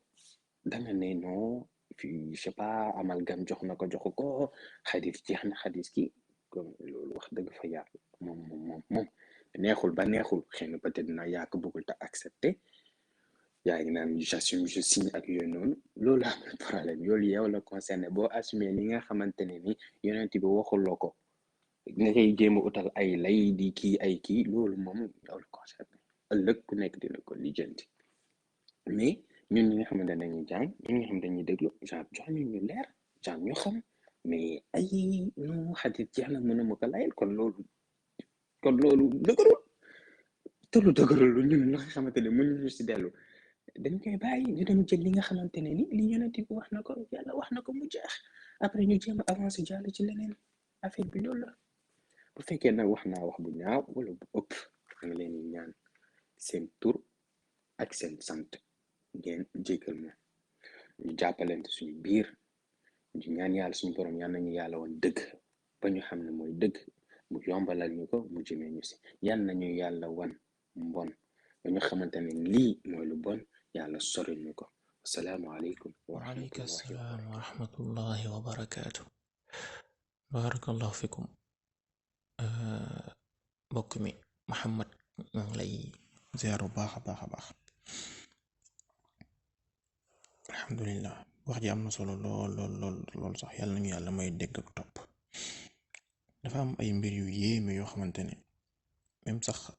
danga ne non fi je sais pas amalgame jox na ko joxu ko xadis jeex na xadis ki comme loolu wax dëgg fa yàlla moom neexul ba neexul xëy na peut-être na yaa ko bëggul te accepté yaa ngi naan j'assume je signe ak yooyu noonu loolu amul problème yoolu yow la concerné boo assumé li nga xamante ne ni yonent bi waxuloo ko nga koy jéem a utal ay lay di kii ay kii loolu moom yow la concerné ëllëg ku nekk dina ko lijjanti mais ñun ñi nga xamante ne dañuy jàng ñun nga xam dañuy déglu genre jox ñu leer genre ñu xam mais ay no xadis jeex na mën a ma ko layal kon loolu dëgërul te lu dëgërul lu ñun nga xamante ne mën ñu si dellu dañ koy bàyyi ñu dem jël li nga xamante ne ni li yonent bi wax na ko yàlla wax na ko mu jeex après ñu jéem a avancer jàll ci leneen affaire bi loolu la bu fekkee nag wax naa wax bu ñaaw wala bu ëpp nga leen di ñaan seen tur ak seen sant ngeen jéggal ma ñu jàppalante suñu biir ñu ñaan yàlla suñu borom yal nañu yàlla woon dëgg ba ñu xam ne mooy dëgg mu yombalal ñu ko mu jëmee ñu si yal nañu yàlla wan mbon ba ñu xamante ne lii mooy lu bon yàlla soril ñu ko assalaamu aleykum wa waaleykum rahmatullahi wa salaam barakatuh wa rahmatullahi wa barakaatu barakallahu fikum mbokk mi Muhammad maa ngi lay ziar bu baax a baax alhamdulillah wax ji am na solo lool sax yàlla nañu yàlla may dégg ak topp dafa am ay mbir yu yéeme yoo xamante ne même sax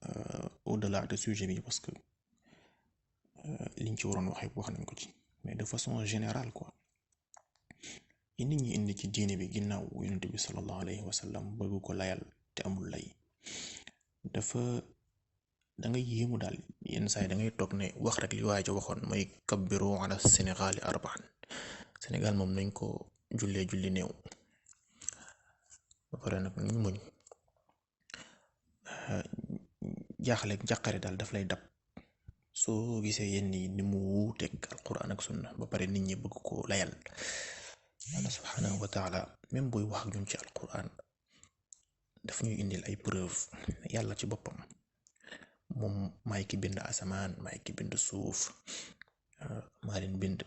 au-delà de sujet bi parce que liñ ci waroon wax nañ ko ci mais de façon générale quoi yi nit ñi indi ci diine bi ginnaaw yonent bi sallallahu alayhi wa sallam bëgg ko layal te amul lay dafa da ngay yéemu daal yenn saa yi da ngay toog ne wax rek li waaye ja waxoon mooy kabbiru ala sénégali arbaan Sénégal moom nañ ko julli néew ba pare nag ñu muñ jaaxle jàqare daal daf lay dab soo gisee yenn yi ni mu wuuteeg alquran ak sunna ba pare nit ñi bëgg ko layal yàlla subhanahu wa taala même buy wax ak ñun ci alquran daf ñuy indil ay preuve yàlla ci boppam moom maay ki bind asamaan maay ki bind suuf maa leen bind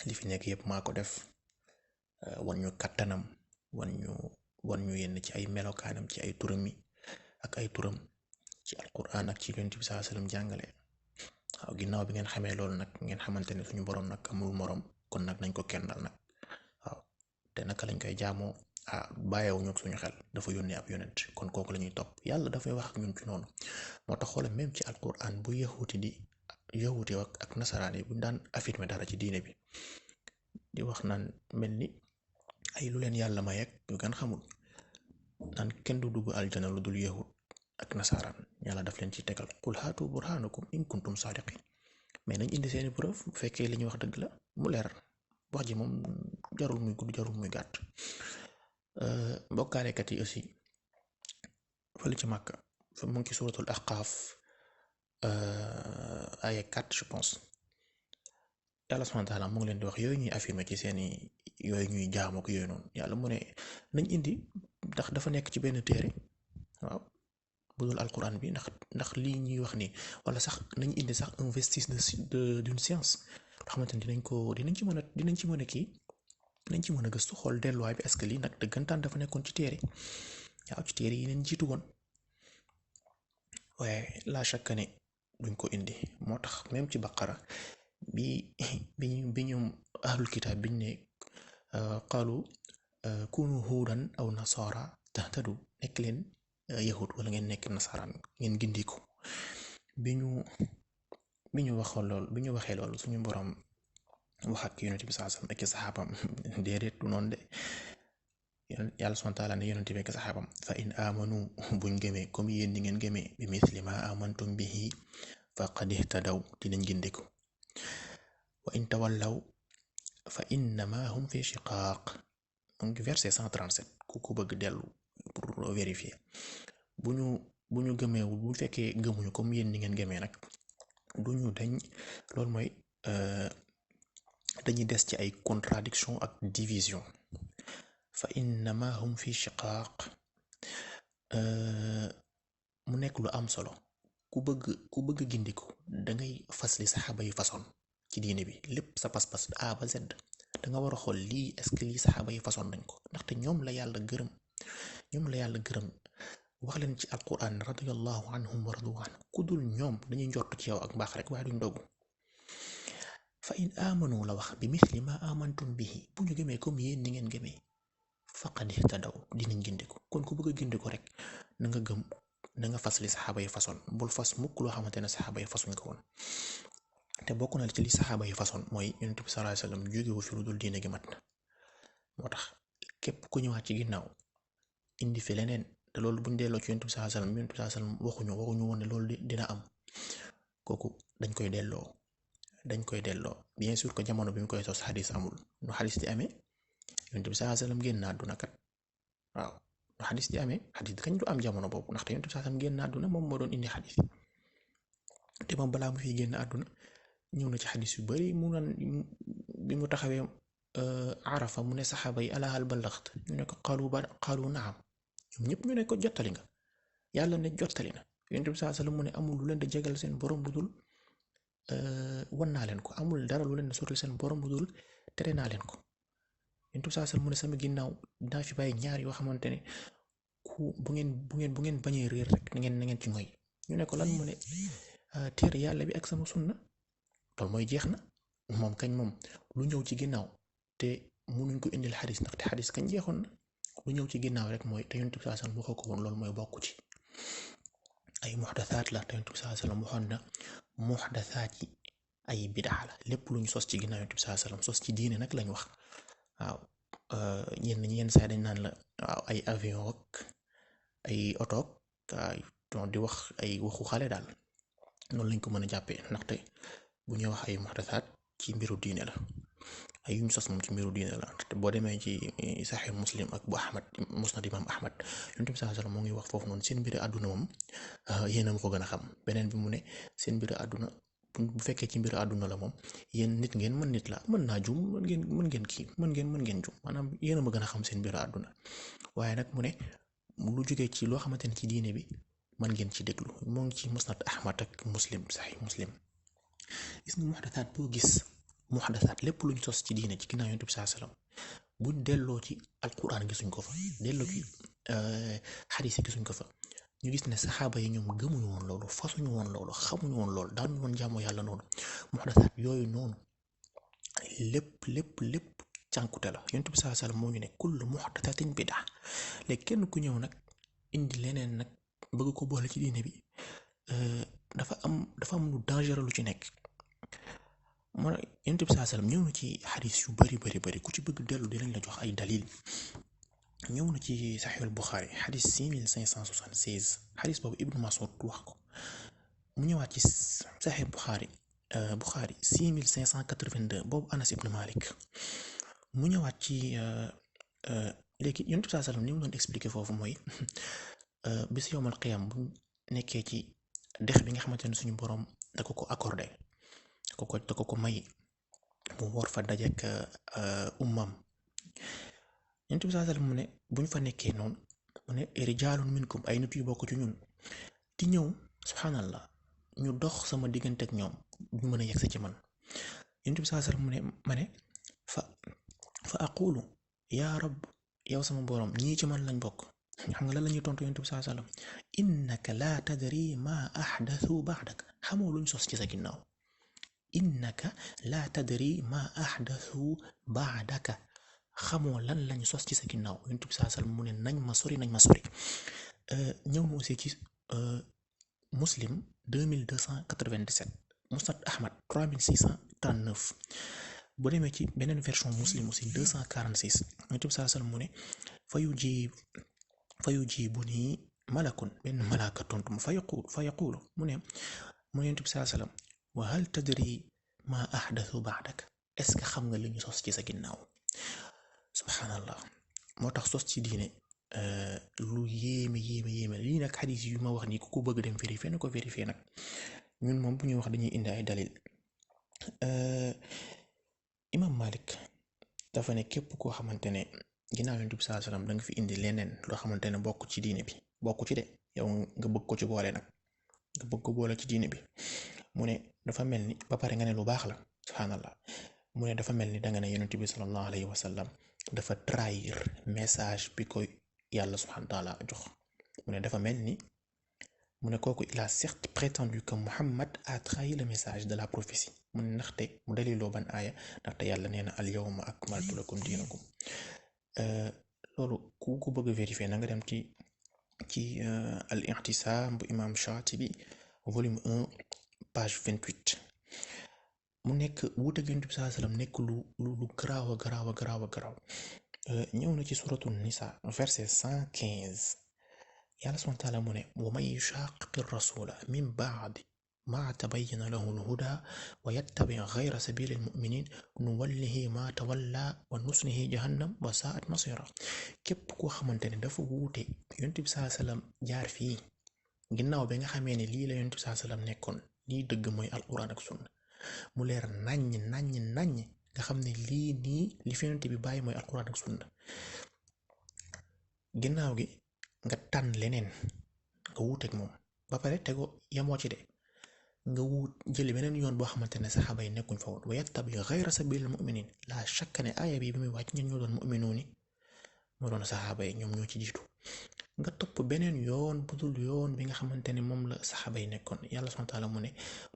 li fi nekk yëpp maa ko def wan ñu kattanam wan ñu yenn ci ay melokaanam ci ay turam yi ak ay turam ci alquran ak ci yonent bi sallallahu alayhi wasallam jàngale. waaw ginnaaw bi ngeen xamee loolu nag ngeen xamante ne suñu borom nag amul morom kon nag nañ ko kennal nag waaw te naka lañ koy jaamoo bàyyiwuñu ak suñu xel dafa yónnee ab yonent kon kooku la ñuy topp yàlla dafay wax ak ñun ci noonu moo tax xoolal même ci alquran bu yahuti ak nasaraan yi buñ daan affirmer dara ci diine bi di wax naan mel ni ay lu leen yàlla may ak yu gën xamul naan kenn du dugg aljana lu dul yahud ak nasaraan yàlla daf leen ci tegal qul haatu burhanakum in kuntum sadiqin mais nañ indi seeni preuve bu fekkee li ñuy wax dëgg la mu leer wax ji moom jarul muy gudd jarul muy gàtt. mbokkaalekat yi aussi fële ci Màkka fa mu ngi ci suratul Ahqaaf aya 4 je pense yàlla subhaanahu wa taala mu ngi leen di wax yooyu ñuy affirmer ci seeni yooyu ñuy jaamu ak yooyu noonu yàlla mu ne nañ indi ndax dafa nekk ci benn téere waaw bu dul alquran bi ndax lii ñuy wax ni wala sax nañ indi sax un vestige d'une science loo xamante ni dinañ ci mën a kii dinañ ci mën a gëstu xool delluwaay bi est-ce que lii nag dëggantaan dafa nekkoon ci téere waaw ci téere yi leen jiitu woon waaye la chaque ne duñ ko indi moo tax même ci baqara bi ñu ahlul kitaab biñ ne qalu kunu huudan aw nasara tahtadu nekk leen yahud wala ngeen nekk nasaraan ngeen gindiku bi ñu waxee loolu suñu borom wax ak yonent bi sallallahu alayhi wasallam ak saxaabam déedéet du noonu de yàlla subhaanahu wa taala ne yonent bi ak saxaabam fa in amanu buñ gëmee comme yéen ni ngeen gëmee bi misli ma amantum bihi faqad ihtadaw dinañ gindiku wa in tawallaw fa innama hum fi shiqaaq donc verset 137 ku ko bëgg dellu pour vérifier bu ñu gëmeewul bu fekkee gëmuñu comme yéen ni ngeen gëmee nag duñu dañ loolu mooy dañuy des ci ay contradiction ak division fa innama hum fi shiqaaq mu nekk lu am solo ku bëgg gindiku dangay fas li saxaaba yi façon ci diine bi lépp sa pas-pas A ba Z danga war a xool lii est-ce que lii saxaaba yi façon nañ ko ndaxte ñoom la yàlla gërëm wax leen ci alquran radiyallahu anhum wa radu an ku dul ñoom dañuy njort ci yow ak mbaax rek waaye duñ dogu fa in amanu la wax bi misli ma amantum bihi bu ñu gëmee comme yéen ni ngeen gëmee faqad ihtadaw dinañ gindiku kon ku bëgg a gindiku rek na nga gëm na nga fas li saxaaba yi façon bul fas mukk loo xamante ne saxaaba yi fasuñ ko woon te bokk na ci li saxaaba yi façon mooy yonent bi sallallahu alayhi wasallam jógewu fi lu dul diine gi mat na moo tax képp ku ñëwaat ci ginnaaw indi fi leneen te loolu buñ delloo ci yonent bi sallallahu alayhi wasallam waxuñu woon ne loolu dina am kooku dañ koy delloo bien sûr que jamono bi mu koy sos xadis amul nu xadis di amee yonent bi sallallahu alayhi wasallam génn na àdduna kat waaw nu xadis di amee xadis kañ du am jamono boobu ndaxte yonent bi sallallahu alayhi wasallam génn na àdduna moom moo doon indi xadis te moom balaa mu fiy génn àdduna ñëw na ci xadis yu bari mu naan bi mu taxawee arafa mu ne saxaaba yi ala hal ballaxt ñu ne ko qaalu naam ñoom ñëpp ñu ne ko jottali nga yàlla ne jottali na yonent bi sallallahu alayhi wasallam mu ne amul lu leen di jegal seen borom lu dul wan naa leen ko amul dara lu leen di sotal seen borom lu dul tere naa leen ko yonent bi sallallahu alayhi wasallam mu ne sama ginnaaw dinaa fi bàyyi ñaar yoo xamante ne bu ngeen bañee réer rek na ngeen ci ngoy ñu ne ko lan mu ne téere yàlla bi ak sama sunna loolu mooy jeex na moom kañ moom lu ñëw ci ginnaaw te mënuñ ko indil xadis ndaxte xadis kañ jeexoon na lu ñëw ci ginnaaw rek mooy te yonent bi sallallahu alayhi wasallam waxoo ko woon loolu mooy bokku ci ay muxdathaat la te yonent bi sallallahu alayhi wasallam waxoon na muxdathaat yi ay bidaa la lépp lu ñu sos ci ginnaaw yonent bi sallallahu alayhi wasallam sos ci diine nag lañ wax waaw yenn saa dañ naan la waaw ay avion ak ay oto ak di wax ay waxu xale daal noonu lañ ko mën a jàppee ndaxte bu ñuy wax ay muxdathaat ci mbiru diine la ay yu ñu sos moom ci mbiru diine la te boo demee ci Sahih Muslim ak bu Ahmad Musnad Imam Ahmad Yonent bi sallallahu alayhi wasallam moo ngi wax foofu noonu seen mbiru àdduna moom yéen a ma ko gën a xam beneen bi mu ne seen mbiru àdduna bu fekkee ci mbiru àdduna la moom yéen nit ngeen mën nit la mën naa jum mën ngeen jum maanaam yéen a ma gën a xam seen mbiru àdduna waaye nag mu ne lu jógee ci loo xamante ne ci diine bi mën ngeen ci déglu moo ngi ci Musnad Ahmad ak Muslim Sahih Muslim gis nga muxdathaat boo gis muxdathaat lépp luñ sos ci diine ci ginnaaw Yonent bi sallallahu alayhi wasallam buñ delloo ci alquran gisuñ ko fa delloo ci xadis yi gisuñ ko fa ñu gis ne saxaaba yi ñoom gëmuñu woon loolu, fasuñu woon loolu, xamuñu woon loolu, daanuñu woon jaamu yàlla noonu. muxdasaat yooyu noonu lépp cànkute la. Yonent bi sallallahu alayhi wasallam moo ñu ne kullu muxdasatin bidaa. léegi kenn ku ñëw nag indi leneen nag bëgg ko boole ci diine bi dafa am lu dangereux lu ci nekk. moo tax Yonent bi sallallahu alayhi wasallam ñëw na ci xadis yu bari ku ci bëgg dellu dinañ la jox ay dalil. ñëw na ci Sahih Bukhari xadis 6576 xadis boobu Ibnu Mas'ud wax ko. mu ñëwaat ci Sahih Bukhari 6582 boobu Anas ibn Malik. mu ñëwaat ci léegi Yonent bi sallallahu alayhi wasallam ni mu doon expliquer foofu mooy bis yowmal qiyam bu nekkee ci dex bi nga xamante ne suñu borom da ko accordé da ko may mu war fa dajeek ummam. Yonent bi sallallahu alayhi wasallam mu ne bu ñu fa nekkee noonu mu ne rijaalun minkum ay nit yu bokk ci ñun di ñëw subhanallah ñu dox sama diggante ak ñoom ñu mën a yegsi ci man. Yonent bi sallallahu alayhi wasallam mu ne ma ne fa aqulu yaa rab yow sama borom ñii ci man lañ bokk. xam nga lan la ñuy tontu Yonent bi sallallahu alayhi wasallam innaka laa tadri ma ahdathu ba'dak. xamoo luñ sos ci sa ginnaaw. innaka laa tadri ma ahdathu ba'daka. xamoo lan lañ sos ci sa ginnaaw. Yonent bi sallallahu alayhi wasallam mu ne nañ ma sori. ñëw na aussi ci Muslim 2297 Musnad Ahmad 3639 bu demee ci beneen version Muslim aussi 246 Yonent bi sallallahu alayhi wasallam mu ne fa yujibuni malakun benn malaaka tontu mu fa yaqulu mu ne Yonent bi sallallahu alayhi wasallam wa hal tadri ma ahdathu ba'dak. est-ce que xam nga li ñu sos ci sa ginnaaw. subhanallah moo tax sos ci diine lu yéeme lii nag xadis yu ma wax nii ku ko bëgg dem vérifier na ko vérifier nag ñun moom bu ñuy wax dañuy indi ay dalil. Imam Malik dafa ne képp koo xamante ne ginnaaw Yonent bi sallallahu alayhi wasallam da nga fi indi leneen loo xamante ne bokk ci diine bi bokk ci de yow nga bëgg ko ci boole nag nga bëgg ko boole ci diine bi mu ne dafa mel ni ba pare nga ne lu baax la subhanallah mu ne dafa mel ni danga ne Yonent bi sallallahu alayhi wasallam dafa trahir message bi ko yàlla subhanahu wa ta'ala jox. mu ne dafa mel ni mu ne kooku il a certes prétendu que Muhammad a trahi le message de la prophétie. mu ne ndaxte mu daliloo ban aaya ndaxte yàlla nee na al yawma akmaltu lakum diinakum. loolu ku bëgg vérifier na nga dem ci al i'tisam bu imam Shatibi volume 1 page 28. mu nekk wuute Yonent bi sallallahu alayhi wasallam nekk lu garaaw. ñëw na ci suratu nisa verset 115 yàlla subhanahu wa ta'ala mu ne wa man yushaqiqi rasula min ba'di ma tabayyana lahu al-huda wa yattabi' ghayra sabili al-mu'minin nuwallihi ma tawalla wa nuslihi jahannam wa sa'at masira. képp koo xamante ne dafa wuute Yonent bi sallallahu alayhi wasallam jaar fii ginnaaw bi nga xamee ne lii la Yonent bi sallallahu alayhi wasallam nekkoon lii dëgg mooy alquran ak sunna mu leer naññ nga xam ne lii nii li fi Yonent bi bàyyi mooy alquran ak sunna ginnaaw gi nga tànn leneen nga wuuteeg moom ba pare tego yamoo ci de nga jëli beneen yoon boo xamante ne saxaaba yi nekkuñ fa woon wa yattabi ghayra sabilil mu'minin la shakka ne aaya bi muy wàcc ñen ñoo doon mu'minuuni moo doon saxaaba yi ñoom ñoo ci jiitu nga topp beneen yoon budul yoon bi nga xamante ne moom la saxaaba yi nekkoon yàlla subhanahu wa ta'ala mu ne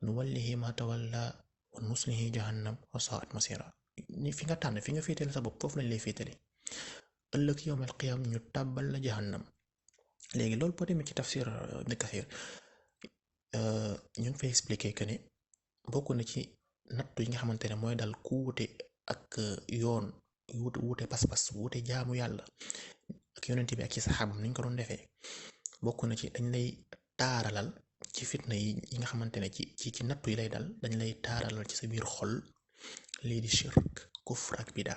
nuwallihi ma tawalla wa nuslihi jahannam wa sa'at masira. ni fi nga tànn fi nga féetale sa bopp foofu lañ lay féetale ëllëg yawmal qiyaam ñu tàbbal la jahannam. léegi loolu boo demee ci tafsir Ibn Kathir ñu ngi fay expliquer que ne bokk na ci nattu yi nga xamante ne mooy dal ku wuute ak yoon wuute pas-pas wuute jaamu yàlla ak yonent bi ak ci saxaabam ni ñu ko doon defee bokk na ci dañ lay taaralal ci fitna yi nga xamante ne ci nattu yi lay dal dañ lay taaralal ci sa biir xol lii di shirk kufr ak bida.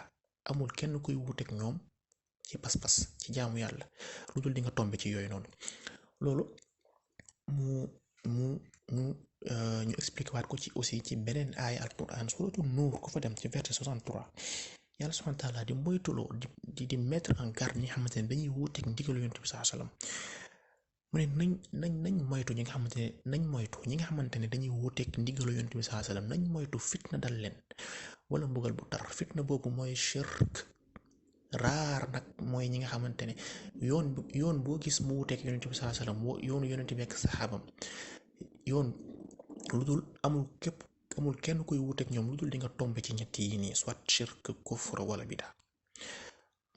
amul kenn kuy wuuteeg ñoom ci pas-pas ci jaamu yàlla lu dul di nga tombe ci yooyu noonu. loolu ñu expliqué waat ko ci aussi ci beneen aaya alquran suratu nuur ku fa dem ci verset 63 yàlla subhanahu wa ta'ala di moytuloo di mettre en garde ñi nga xamante ne dañuy wuuteeg ndigalu Yonent bi sallallahu alayhi wasallam mu ne nañ moytu ñi nga xamante ne dañuy wuuteeg ndigalu Yonent bi sallallahu alayhi wasallam nañ moytu fitna dal leen wala mbugal bu tar. fitna boobu mooy shirk raar nag mooy ñi nga xamante ne yoon boo gis mu wuteek yonent bi sallallahu alayhi wasallam yoonu yonent bi ak saxaabam yoon lu dul amul kenn kuy wuteek ñoom lu dul di nga tombe ci ñett yi nii soit shirk kufr wala bida.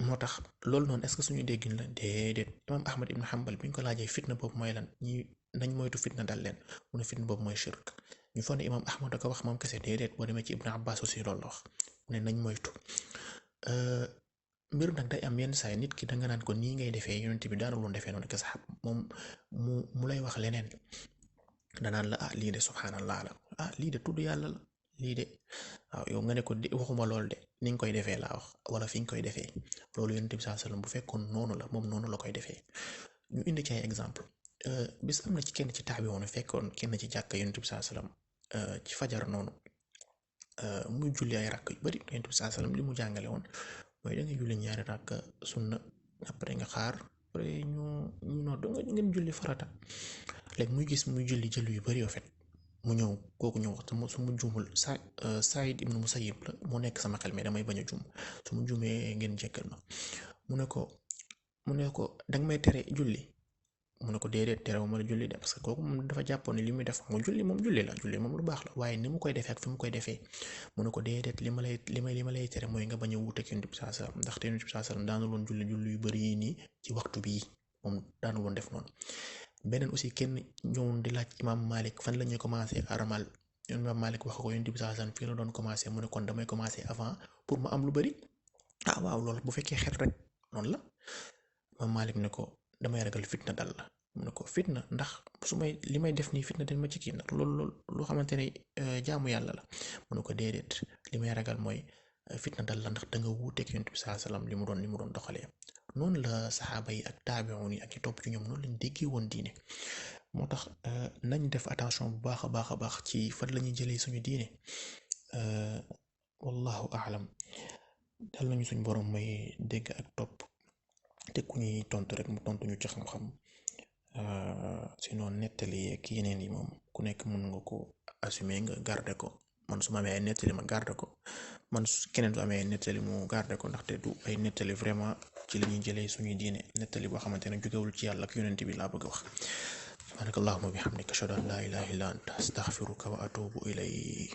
moo tax loolu noonu est-ce que suñu déggin la déedéet. Imam Ahmad ibn Hanbal bi ñu ko laajee fitna boobu mooy lan ñi nañ moytu fitna dal leen mu ne fitna boobu mooy shirk ñu foog ne Imam Ahmad da ko wax moom kese déedéet. boo demee ci Ibn Abbas aussi loolu la wax mu ne nañ moytu. mbir nag day am yenn saa yi nit ki danga naan ko nii ngay defee yonent bi daanul woon defee noonu kese xam moom mu lay wax leneen danaan la lii de subhanallah la lii de tudd yàlla la lii de waaw yow nga ne ko waxuma lool de ni nga koy defee laa wax wala fi nga koy defee loolu yonent bi sallallahu alayhi wasallam bu fekkoon noonu la moom noonu la koy defee. ñu indi ci ay exemple bis am na ci kenn ci taabi woon fekkoon kenn ci jàkka yonent bi sallallahu alayhi wasallam ci fajar noonu muy julli ay rakk yu bari yonent bi sallallahu alayhi wasallam li mu jàngale woon mooy da nga julli ñaari rakk sunna après nga xaar après ñu nodd nga ngeen julli farata léegi muy gis muy julli jël yu bari yoo fet mu ñëw kooku ñëw wax su mu juumul Saïd ibn Musayyib la moo nekk sama xel mais damay bañ a juum su mu juumee ngeen jéggal ma mu ne ko danga may tere julli mu ne ko déedéet terewu ma la julli de parce que kooku moom dafa jàppoon ne li muy def mu julli moom lu baax la waaye ni mu koy defee ak fi mu koy defee mu ne ko déedéet li ma lay tere mooy nga bañ a wuuteeg Yonent bi sallallahu alayhi wasallam ndaxte Yonent bi sallallahu alayhi wasallam daanul woon julli yu bari yi nii ci waxtu bii moom daanul woon def noonu. beneen aussi kenn ñëwoon di laaj Imam Malik fan la ñuy commencé aramal Imam Malik wax ko Yonent bi sallallahu alayhi wasallam fii la doon commencé mu ne kon damay commencé avant pour ma am lu bari waaw loolu bu fekkee xel rek noonu la. Imam Malik ne ko damay ragal fitna dal la mu ne ko fitna ndax li may def nii fitna dañ ma ci kii ndax loolu loo xamante ne jaamu yàlla la mu ne ko déedéet li may ragal mooy fitna dal la ndax da nga wuuteeg Yonent bi sallallahu alayhi wasallam li mu doon doxalee. noonu la saxaaba yi ak taabi'un yi ak yi topp ci ñoom noonu lañ déggee woon diine moo tax nañ def attention bu baax a baax ci fan la ñuy jëlee suñu diine wallahu a'lam. dal nañu suñ borom may dégg ak topp te ku ñuy tontu rek mu tontu ñu ci xam-xam sinon nettali ak yeneen yi moom ku nekk mën nga ko assumer nga garder ko man su ma amee ay nettali ma garder ko man keneen su amee ay nettali mu garder ko ndaxte du ay nettali vraiment ci li ñuy jëlee suñuy diine nettali boo xamante ne jógewul ci yàlla ak yonent bi laa bëgg a wax. subhanakallahumma bihamdika ashhadu an la ilaha illa anta astaghfiruka wa atubu ilayk.